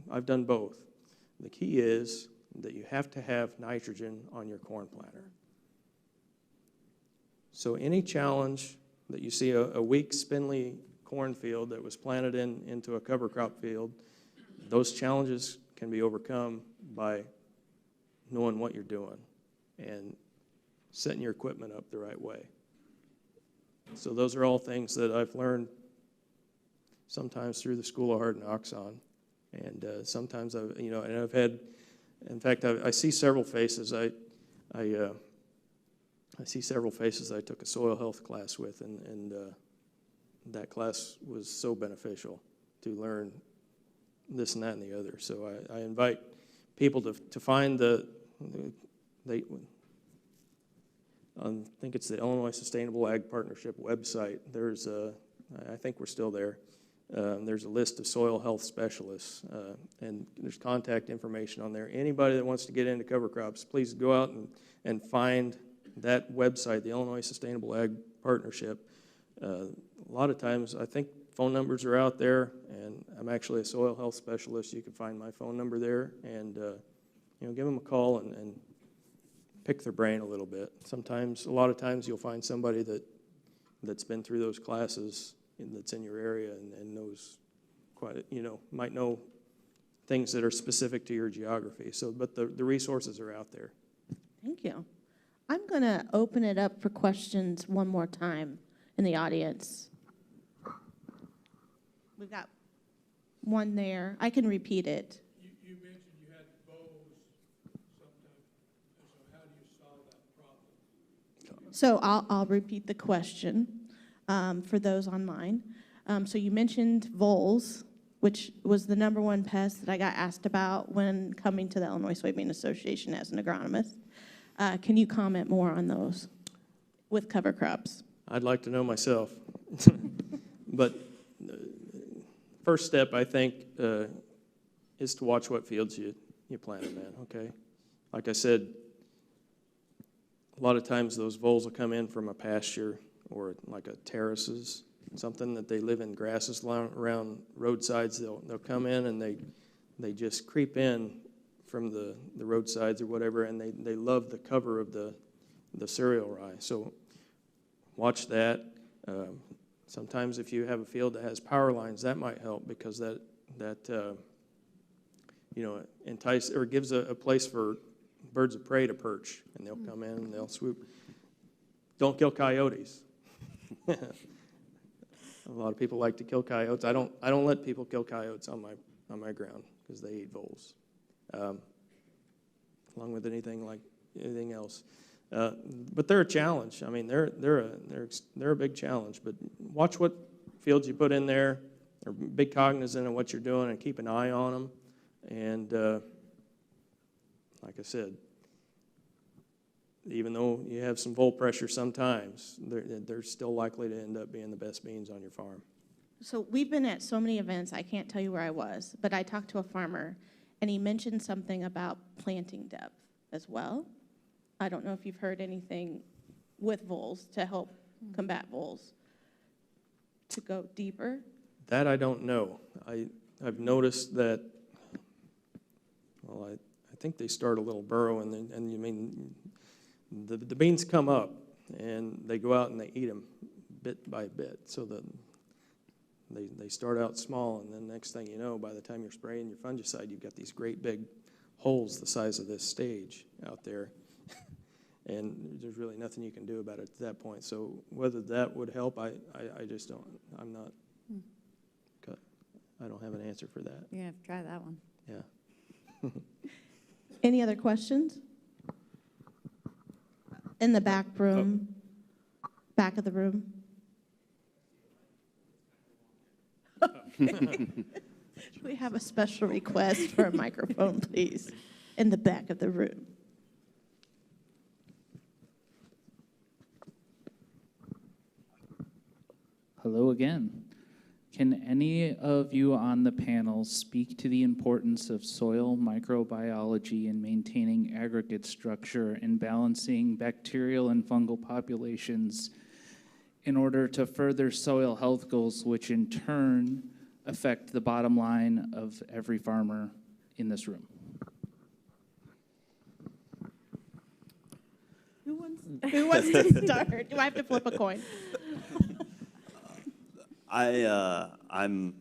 I've done both. The key is that you have to have nitrogen on your corn planter. So any challenge that you see, a weak, spindly cornfield that was planted into a cover crop field, those challenges can be overcome by knowing what you're doing and setting your equipment up the right way. So those are all things that I've learned sometimes through the School of Hard Knocks on, and sometimes I've had. In fact, I see several faces. I see several faces I took a soil health class with, and that class was so beneficial to learn this and that and the other. So I invite people to find I think it's the Illinois Sustainable Ag Partnership website. I think we're still there. There's a list of soil health specialists, and there's contact information on there. Anybody that wants to get into cover crops, please go out and find that website, the Illinois Sustainable Ag Partnership. A lot of times, I think phone numbers are out there, and I'm actually a soil health specialist. You can find my phone number there, and give them a call and pick their brain a little bit. A lot of times, you'll find somebody that's been through those classes that's in your area and knows might know things that are specific to your geography. So, but the resources are out there. Thank you. I'm going to open it up for questions one more time in the audience. We've got one there. I can repeat it. You mentioned you had bows sometimes. So how do you solve that problem? So I'll repeat the question for those online. So you mentioned voles, which was the number one pest that I got asked about when coming to the Illinois Soybean Association as an agronomist. Can you comment more on those? with cover crops? I'd like to know myself. But first step, I think, is to watch what fields you plant them in, okay? Like I said, a lot of times those voles will come in from a pasture or like a terraces, something that they live in grasses around roadsides. They'll come in and they just creep in from the roadsides or whatever, and they love the cover of the cereal rye. So watch that. Sometimes if you have a field that has power lines, that might help, because that entice or gives a place for birds of prey to perch, and they'll come in and they'll swoop. Don't kill coyotes. A lot of people like to kill coyotes. I don't let people kill coyotes on my ground, because they eat voles, along with anything else. But they're a challenge. I mean, they're a big challenge. But watch what fields you put in there. Or be cognizant of what you're doing and keep an eye on them. And like I said, even though you have some vole pressure sometimes, they're still likely to end up being the best beans on your farm. So we've been at so many events, I can't tell you where I was, but I talked to a farmer, and he mentioned something about planting depth as well. I don't know if you've heard anything with voles to help combat voles to go deeper. That I don't know. I've noticed that, well, I think they start a little burrow, and you mean the beans come up, and they go out and they eat them bit by bit. So they start out small, and then next thing you know, by the time you're spraying your fungicide, you've got these great big holes the size of this stage out there. And there's really nothing you can do about it at that point. So whether that would help, I just don't. I don't have an answer for that. You're going to have to try that one. Yeah. Any other questions? In the back room, back of the room. We have a special request for a microphone, please, in the back of the room. Hello again. Can any of you on the panel speak to the importance of soil microbiology in maintaining aggregate structure and balancing bacterial and fungal populations in order to further soil health goals, which in turn affect the bottom line of every farmer in this room? Who wants to start? Do I have to flip a coin? I'm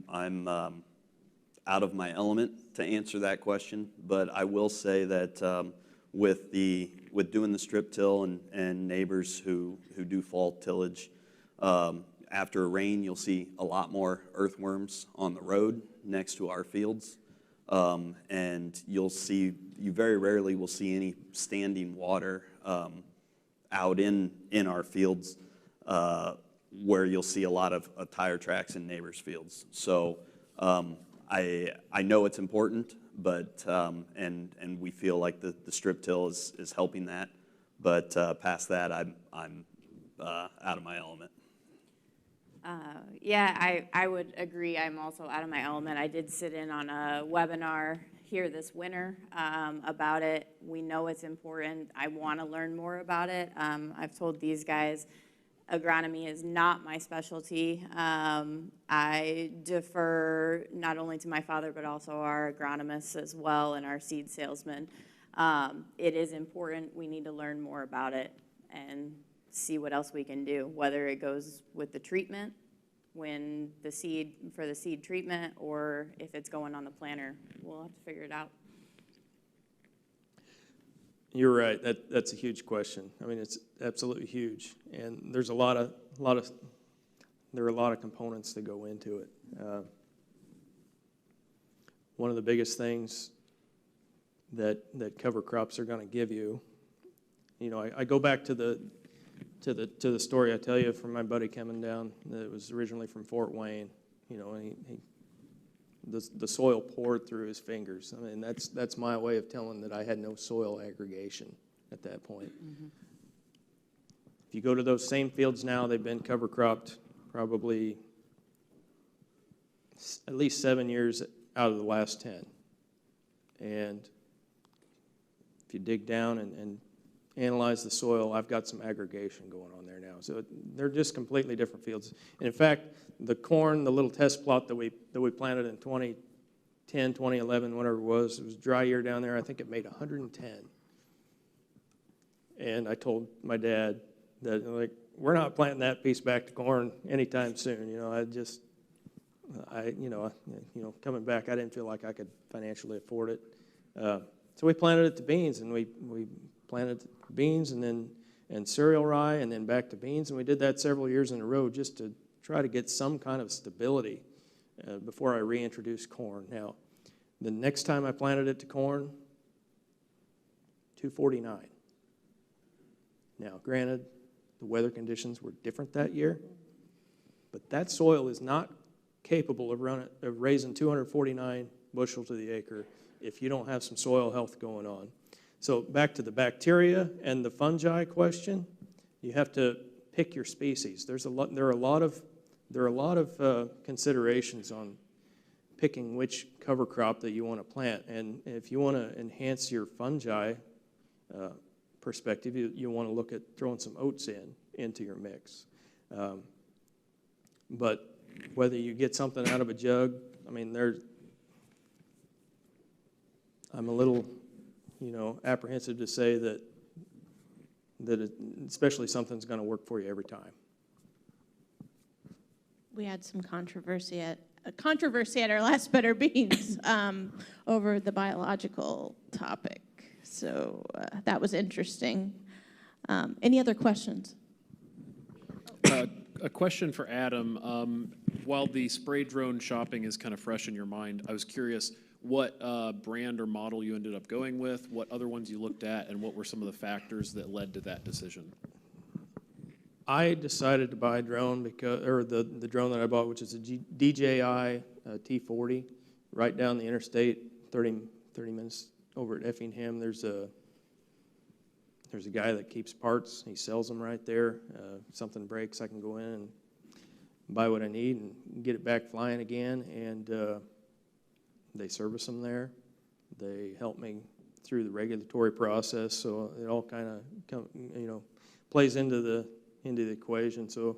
out of my element to answer that question, but I will say that with doing the strip till and neighbors who do fall tillage, after a rain, you'll see a lot more earthworms on the road next to our fields, and you very rarely will see any standing water out in our fields, where you'll see a lot of tire tracks in neighbors' fields. So I know it's important, but and we feel like the strip till is helping that, but past that, I'm out of my element. Yeah, I would agree. I'm also out of my element. I did sit in on a webinar here this winter about it. We know it's important. I want to learn more about it. I've told these guys, agronomy is not my specialty. I defer not only to my father, but also our agronomists as well and our seed salesmen. It is important. We need to learn more about it and see what else we can do, whether it goes with the treatment for the seed treatment, or if it's going on the planter. We'll have to figure it out. You're right. That's a huge question. I mean, it's absolutely huge, and there's there are a lot of components that go into it. One of the biggest things that cover crops are going to give you, I go back to the story I tell you from my buddy coming down. That was originally from Fort Wayne. And the soil poured through his fingers. I mean, that's my way of telling that I had no soil aggregation at that point. Mm-hmm. If you go to those same fields now, they've been cover cropped probably at least 7 years out of the last 10. And if you dig down and analyze the soil, I've got some aggregation going on there now. So they're just completely different fields. And in fact, the corn, the little test plot that we planted in 2010, 2011, whatever it was a dry year down there. I think it made 110. And I told my dad that, like, we're not planting that piece back to corn anytime soon. You know, coming back, I didn't feel like I could financially afford it. So we planted it to beans, and we planted beans and cereal rye, and then back to beans, and we did that several years in a row just to try to get some kind of stability before I reintroduced corn. Now, the next time I planted it to corn, 249. Now, granted, the weather conditions were different that year, but that soil is not capable of raising 249 bushel to the acre if you don't have some soil health going on. So back to the bacteria and the fungi question, you have to pick your species. There are a lot of considerations on picking which cover crop that you want to plant. And if you want to enhance your fungi perspective, you want to look at throwing some oats into your mix. But whether you get something out of a jug, I mean, I'm a little, apprehensive to say that especially something's going to work for you every time. We had some controversy at our last Better Beans over the biological topic. So that was interesting. Any other questions? A question for Adam. While the spray drone shopping is kind of fresh in your mind, I was curious what brand or model you ended up going with, what other ones you looked at, and what were some of the factors that led to that decision? I decided to buy a drone the drone that I bought, which is a DJI T40, right down the interstate, 30 minutes over at Effingham. There's a guy that keeps parts. He sells them right there. If something breaks, I can go in and buy what I need and get it back flying again. And they service them there. They help me through the regulatory process. So it all kind of plays into the equation. So,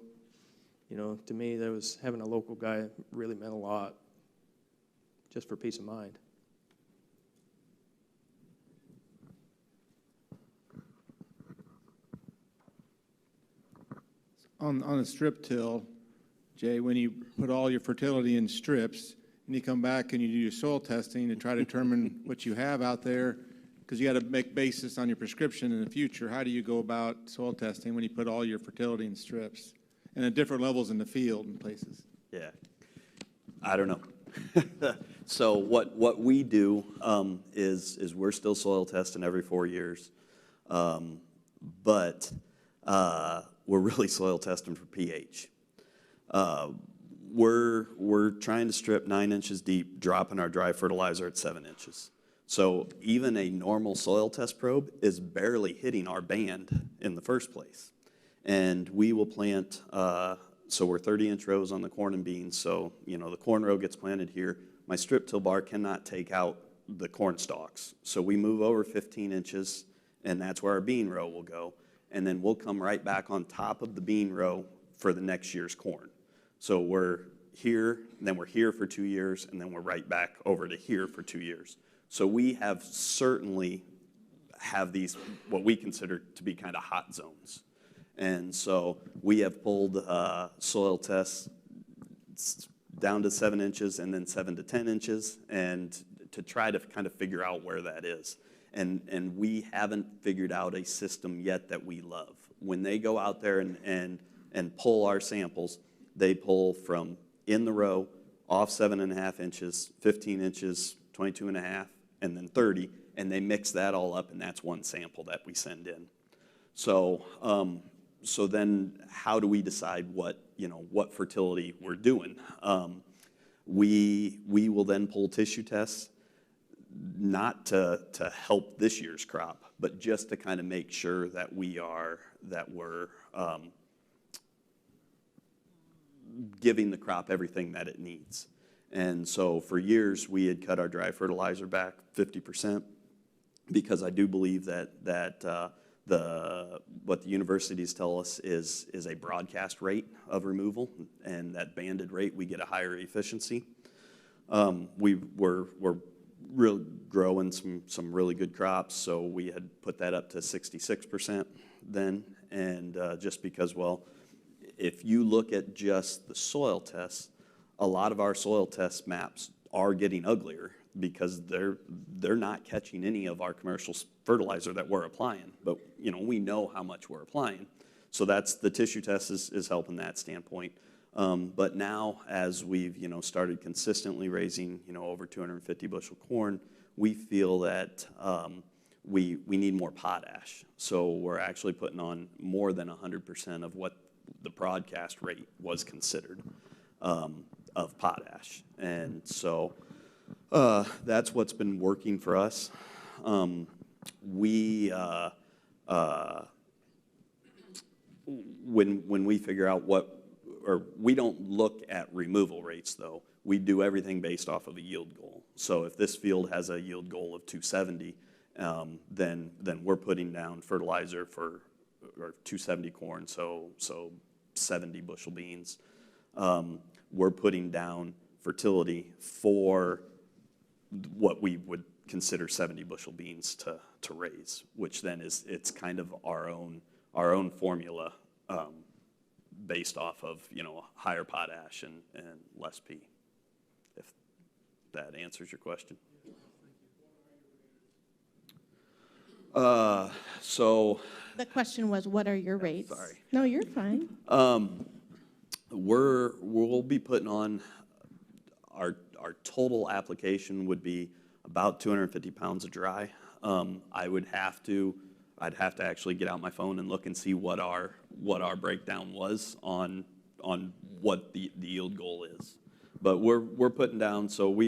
to me, that was having a local guy really meant a lot, just for peace of mind. On a strip till, Jay, when you put all your fertility in strips and you come back and you do your soil testing to try to determine what you have out there, because you got to make basis on your prescription in the future, how do you go about soil testing when you put all your fertility in strips and at different levels in the field and places? Yeah, I don't know. So what we do is we're still soil testing every 4 years, but we're really soil testing for pH. We're trying to strip 9 inches deep, dropping our dry fertilizer at 7 inches. So even a normal soil test probe is barely hitting our band in the first place. And we will plant, so we're 30-inch rows on the corn and beans. So, the corn row gets planted here. My strip till bar cannot take out the corn stalks. So we move over 15 inches, and that's where our bean row will go. And then we'll come right back on top of the bean row for the next year's corn. So we're here, then we're here for 2 years, and then we're right back over to here for 2 years. So we have certainly have these, what we consider to be kind of hot zones. And so we have pulled soil tests down to 7 inches and then 7 to 10 inches, and to try to kind of figure out where that is. And we haven't figured out a system yet that we love. When they go out there and pull our samples, they pull from in the row, off 7.5 inches, 15 inches, 22.5, and then 30, and they mix that all up, and that's one sample that we send in. So, so then how do we decide what fertility we're doing? We will then pull tissue tests, not to help this year's crop, but just to kind of make sure that we're giving the crop everything that it needs. And so for years, we had cut our dry fertilizer back 50% because I do believe that what the universities tell us is a broadcast rate of removal, and that banded rate, we get a higher efficiency. We're really growing some really good crops, so we had put that up to 66% then, and just because, well, if you look at just the soil tests, a lot of our soil test maps are getting uglier because they're not catching any of our commercial fertilizer that we're applying. But we know how much we're applying, so that's the tissue test is helping that standpoint. But now, as we've started consistently raising over 250 bushel corn, we feel that we need more potash. So we're actually putting on more than 100% of what the broadcast rate was considered of potash, and so that's what's been working for us. When we figure out we don't look at removal rates though. We do everything based off of a yield goal. So if this field has a yield goal of 270, then we're putting down fertilizer for 270 corn, so 70 bushel beans. We're putting down fertility for what we would consider 70 bushel beans to raise, which then it's kind of our own formula based off of higher potash and less P. If that answers your question. So The question was, what are your rates? Sorry. No, you're fine. We'll be putting on our total application would be about 250 pounds of dry. I'd have to actually get out my phone and look and see what our breakdown was on what the yield goal is. But we're putting down, so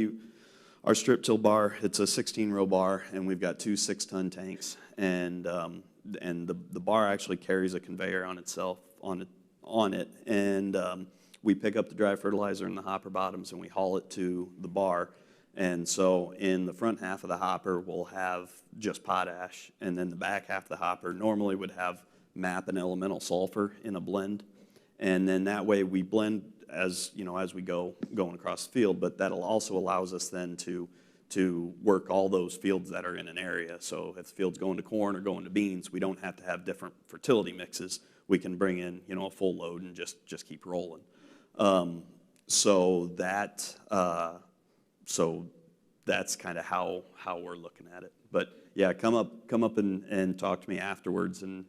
our strip till bar, it's a 16-row bar, and we've got two 6-ton tanks, and the bar actually carries a conveyor on it, and we pick up the dry fertilizer in the hopper bottoms and we haul it to the bar. And so in the front half of the hopper, we'll have just potash, and then the back half of the hopper normally would have MAP and elemental sulfur in a blend. And then that way we blend as we going across the field, but that'll also allows us then to work all those fields that are in an area. So if the field's going to corn or going to beans, we don't have to have different fertility mixes. We can bring in a full load and just keep rolling. So that's kind of how we're looking at it. But yeah, come up and talk to me afterwards, and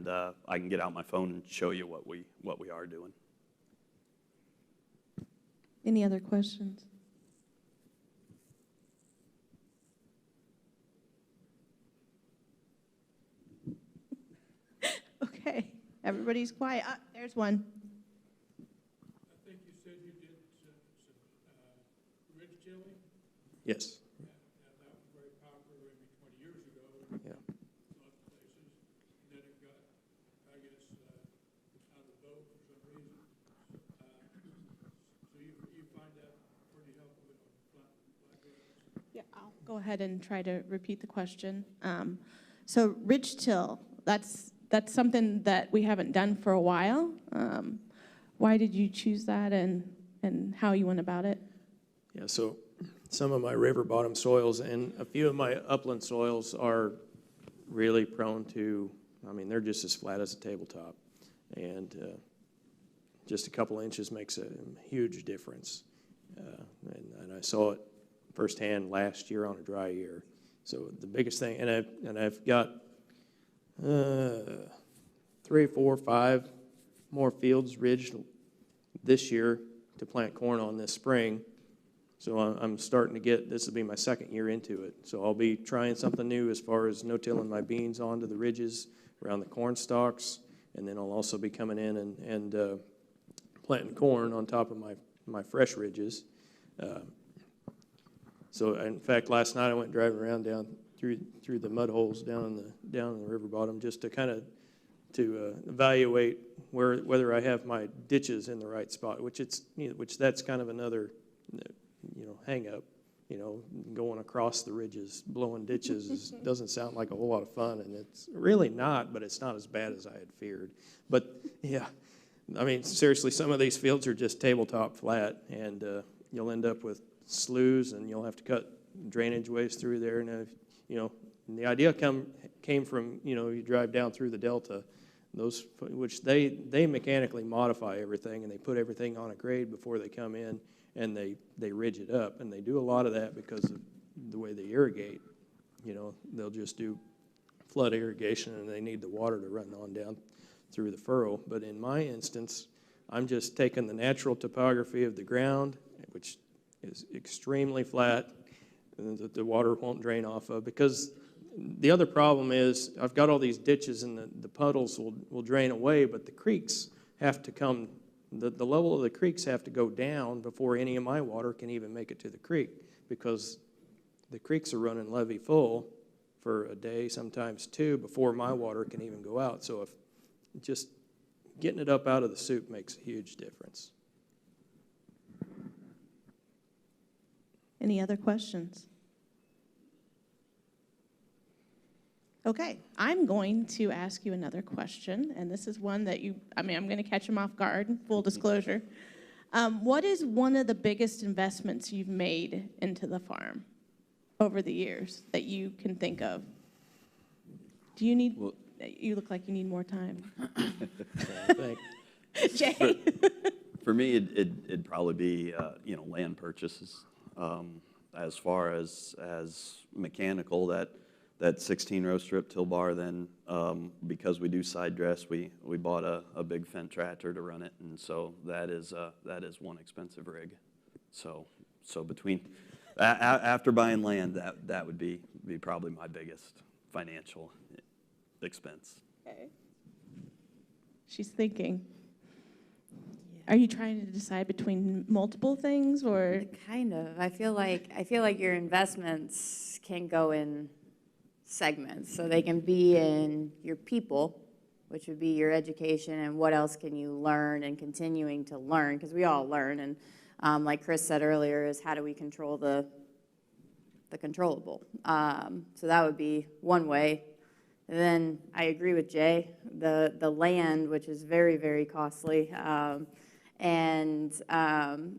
I can get out my phone and show you what we are doing. Any other questions? Okay, everybody's quiet. There's one. I think you said you did some ridge tilling. Yes. Yeah, that was very popular maybe 20 years ago. Yeah. In lots of places. And then it got, I guess, out of vote for some reason. So you find that pretty helpful with flat roads? Yeah, I'll go ahead and try to repeat the question. So ridge till, that's something that we haven't done for a while. Why did you choose that, and how you went about it? Yeah, so some of my river bottom soils and a few of my upland soils are really prone to, they're just as flat as a tabletop. And just a couple inches makes a huge difference. And I saw it firsthand last year on a dry year. So the biggest thing, and I've got 3, 4, 5 more fields ridged this year to plant corn on this spring. So I'm starting to this will be my second year into it. So I'll be trying something new as far as no-tilling my beans onto the ridges around the corn stalks. And then I'll also be coming in and planting corn on top of my fresh ridges. So in fact, last night I went driving around down through the mud holes down in the river bottom just to kind of evaluate whether I have my ditches in the right spot, which that's kind of another, hang up. Going across the ridges, blowing ditches doesn't sound like a whole lot of fun, and it's really not, but it's not as bad as I had feared. But yeah, I mean, seriously, some of these fields are just tabletop flat, and you'll end up with sloughs, and you'll have to cut drainage ways through there. And and the idea came from, you drive down through the delta, which they mechanically modify everything, and they put everything on a grade before they come in, and they ridge it up, and they do a lot of that because of the way they irrigate. They'll just do flood irrigation, and they need the water to run on down through the furrow. But in my instance, I'm just taking the natural topography of the ground, which is extremely flat, and that the water won't drain off of. Because the other problem is I've got all these ditches, and the puddles will drain away, but the creeks have to come. The level of the creeks have to go down before any of my water can even make it to the creek, because the creeks are running levee full for a day, sometimes two, before my water can even go out. So if just getting it up out of the soup makes a huge difference. Any other questions? Okay, I'm going to ask you another question, and this is one that I'm going to catch him off guard, full disclosure. What is one of the biggest investments you've made into the farm over the years that you can think of? Do you need, you look like you need more time. Jay? For me, it'd probably be, land purchases. As far as mechanical, that 16-row strip till bar, then because we do side dress, we bought a big Fendt tractor to run it, and so that is one expensive rig. So between after buying land, that would be probably my biggest financial expense. Okay. She's thinking. Are you trying to decide between multiple things, or? Kind of. I feel like your investments can go in segments. So they can be in your people, which would be your education, and what else can you learn and continuing to learn, because we all learn. And like Chris said earlier, is how do we control the controllable? So that would be one way. And then I agree with Jay, the land, which is very, very costly, and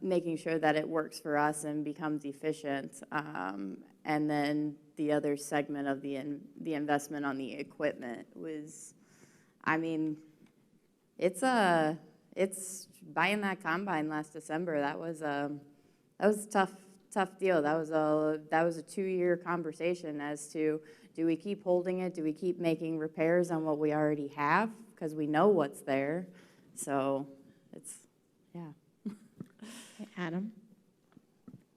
making sure that it works for us and becomes efficient. And then the other segment of the investment on the equipment was, it's buying that combine last December. That was a tough deal. That was a 2-year conversation as to, do we keep holding it? Do we keep making repairs on what we already have? Because we know what's there. So it's, yeah. Okay, Adam?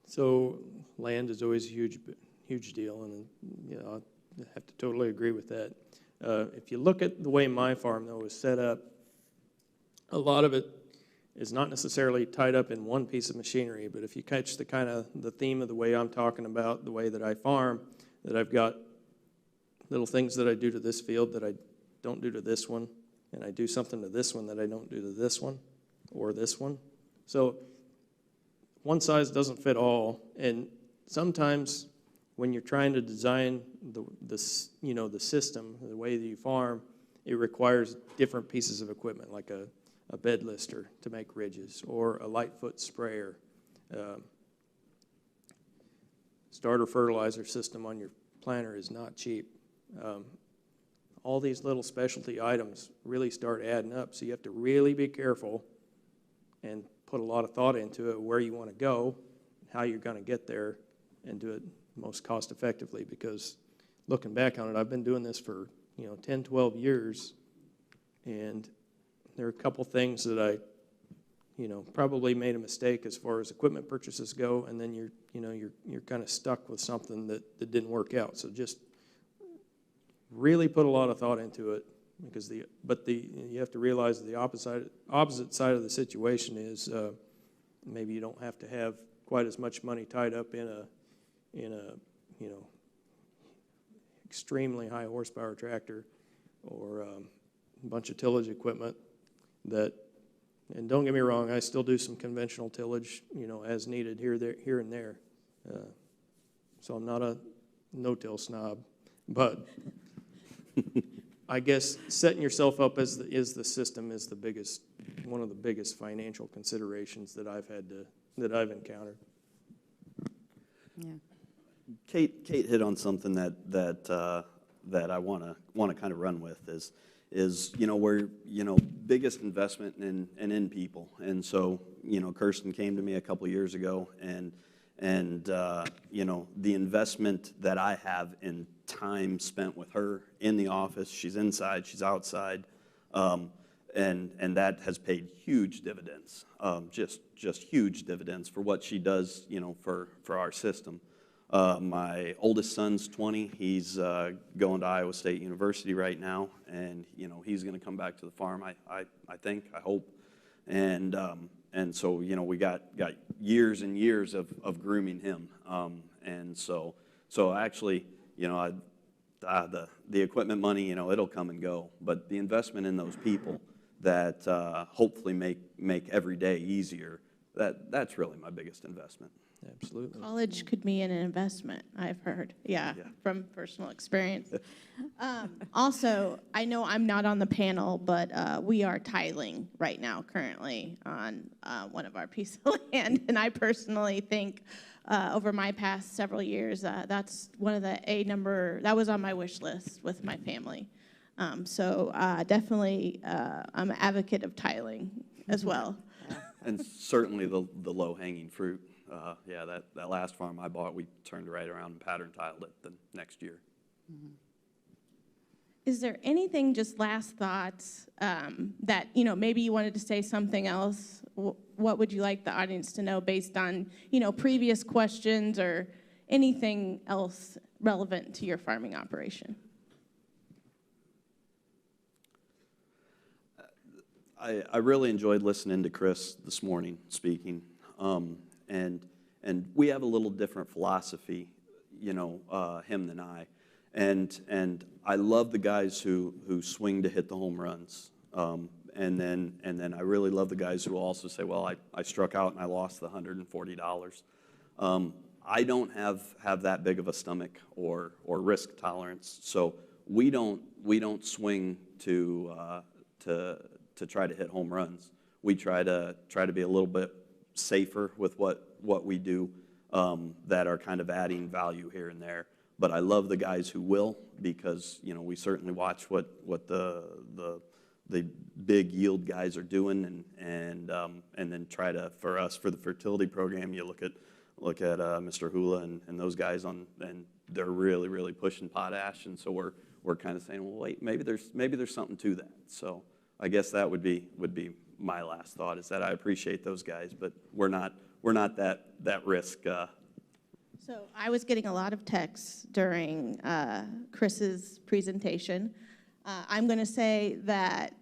So land is always a huge deal, and I have to totally agree with that. If you look at the way my farm, though, is set up, a lot of it is not necessarily tied up in one piece of machinery, but if you catch the theme of the way I'm talking about, the way that I farm, that I've got little things that I do to this field that I don't do to this one, and I do something to this one that I don't do to this one or this one. So one size doesn't fit all, and sometimes when you're trying to design the system, the way that you farm, it requires different pieces of equipment, like a bed lister to make ridges, or a light foot sprayer, starter fertilizer system on your planter is not cheap. All these little specialty items really start adding up, so you have to really be careful and put a lot of thought into it, where you want to go, how you're going to get there, and do it most cost effectively. Because looking back on it, I've been doing this for 10, 12 years, and there are a couple things that I probably made a mistake as far as equipment purchases go, and then you're kind of stuck with something that didn't work out. So just really put a lot of thought into it, because you have to realize the opposite side of the situation is maybe you don't have to have quite as much money tied up in a extremely high horsepower tractor, or a bunch of tillage equipment that, and don't get me wrong, I still do some conventional tillage, as needed here and there. So I'm not a no-till snob, but I guess setting yourself up as the system is one of the biggest financial considerations that I've encountered. Yeah. Kate hit on something that I want to kind of run with is we're biggest investment in people, and so Kirsten came to me a couple years ago, and the investment that I have in time spent with her in the office, she's inside, she's outside, and that has paid huge dividends, just huge dividends for what she does, for our system. My oldest son's 20. He's going to Iowa State University right now, and he's going to come back to the farm. I hope, and so we got years and years of grooming him, and so actually the equipment money it'll come and go, but the investment in those people that hopefully make every day easier, that's really my biggest investment. Absolutely. College could be an investment, I've heard, from personal experience. Also, I know I'm not on the panel, but we are tiling right now currently on one of our pieces of land, and I personally think over my past several years, that's one of that was on my wish list with my family. So definitely I'm an advocate of tiling as well. And certainly the low-hanging fruit. That last farm I bought, we turned right around and pattern tiled it the next year. Mm-hmm. Is there anything, just last thoughts, that, maybe you wanted to say something else? What would you like the audience to know based on, previous questions or anything else relevant to your farming operation? I really enjoyed listening to Chris this morning speaking. And we have a little different philosophy, him than I. And I love the guys who swing to hit the home runs. And then I really love the guys who also say, well, I struck out and I lost the $140. I don't have that big of a stomach or risk tolerance, so we don't swing to try to hit home runs. We try to be a little bit safer with what we do, that are kind of adding value here and there. But I love the guys who will, because we certainly watch what the big yield guys are doing, and then try to, for the fertility program, you look at Mr. Hula and those guys and they're really pushing potash, and so we're kind of saying, well, wait, maybe there's something to that. So I guess that would be my last thought, is that I appreciate those guys, but we're not that risk. So I was getting a lot of texts during Chris's presentation. I'm going to say that,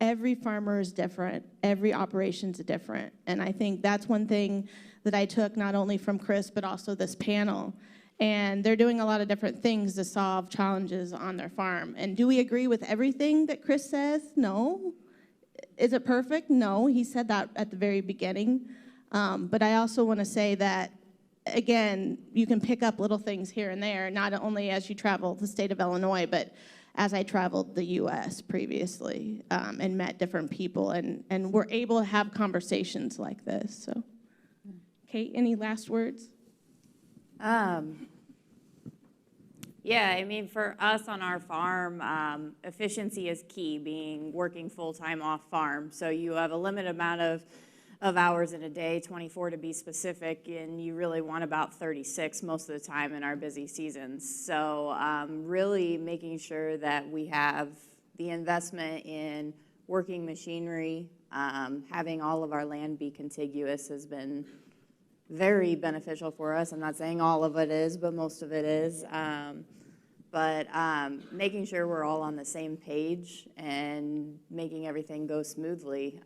every farmer is different. Every operation's different. And I think that's one thing that I took not only from Chris, but also this panel. And they're doing a lot of different things to solve challenges on their farm. And do we agree with everything that Chris says? No. Is it perfect? No. He said that at the very beginning. But I also want to say that, again, you can pick up little things here and there, not only as you travel the state of Illinois, but as I traveled the U.S. previously, and met different people, and were able to have conversations like this. So, Kate, any last words? Yeah, I mean, for us on our farm, efficiency is key, working full-time off farm. So you have a limited amount of hours in a day, 24 to be specific, and you really want about 36 most of the time in our busy seasons. So really making sure that we have the investment in working machinery, having all of our land be contiguous has been very beneficial for us. I'm not saying all of it is, but most of it is. But making sure we're all on the same page and making everything go smoothly.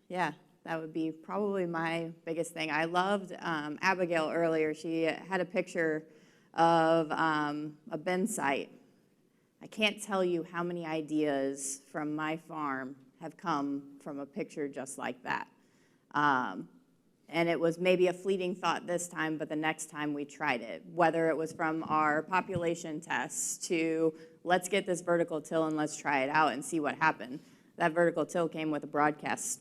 Yeah, that would be probably my biggest thing. I loved Abigail earlier. She had a picture of a bin site. I can't tell you how many ideas from my farm have come from a picture just like that. And it was maybe a fleeting thought this time, but the next time we tried it, whether it was from our population tests to let's get this vertical till and let's try it out and see what happened. That vertical till came with a broadcast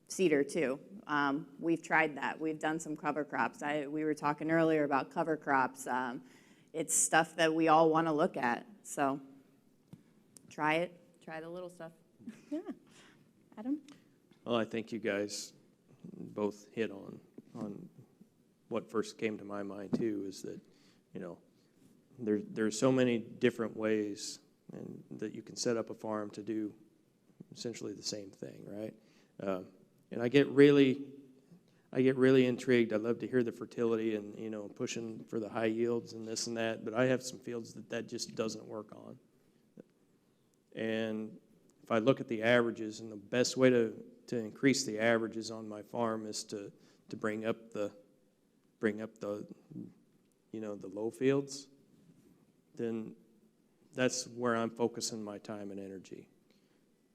seeder too. We've tried that. We've done some cover crops. We were talking earlier about cover crops. It's stuff that we all want to look at. So try it. Try the little stuff. Yeah. Adam? Well, I think you guys both hit on what first came to my mind too, is that, you know, there's so many different ways and that you can set up a farm to do essentially the same thing, right? And I get really intrigued. I love to hear the fertility and, you know, pushing for the high yields and this and that, but I have some fields that just doesn't work on. And if I look at the averages, and the best way to increase the averages on my farm is to bring up the you know, the low fields, then that's where I'm focusing my time and energy.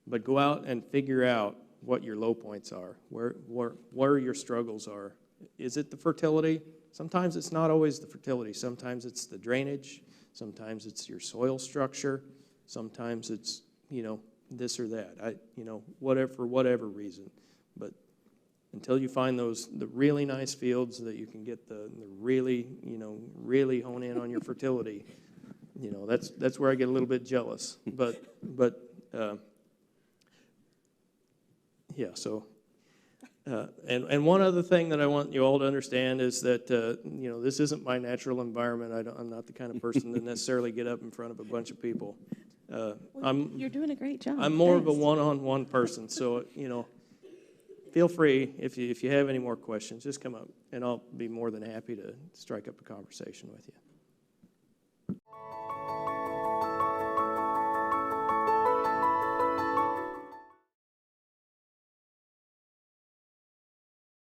But go out and figure out what your low points are, where your struggles are. Is it the fertility? Sometimes it's not always the fertility. Sometimes it's the drainage. Sometimes it's your soil structure. Sometimes it's, you know, this or that. You know, for whatever reason. But until you find the really nice fields that you can get the really, you know, really hone in on your fertility, you know, that's where I get a little bit jealous. But yeah, so, and one other thing that I want you all to understand is that, you know, this isn't my natural environment. I'm not the kind of person to necessarily get up in front of a bunch of people. You're doing a great job. I'm more of a one-on-one person, so, you know, feel free, if you have any more questions, just come up, and I'll be more than happy to strike up a conversation with you.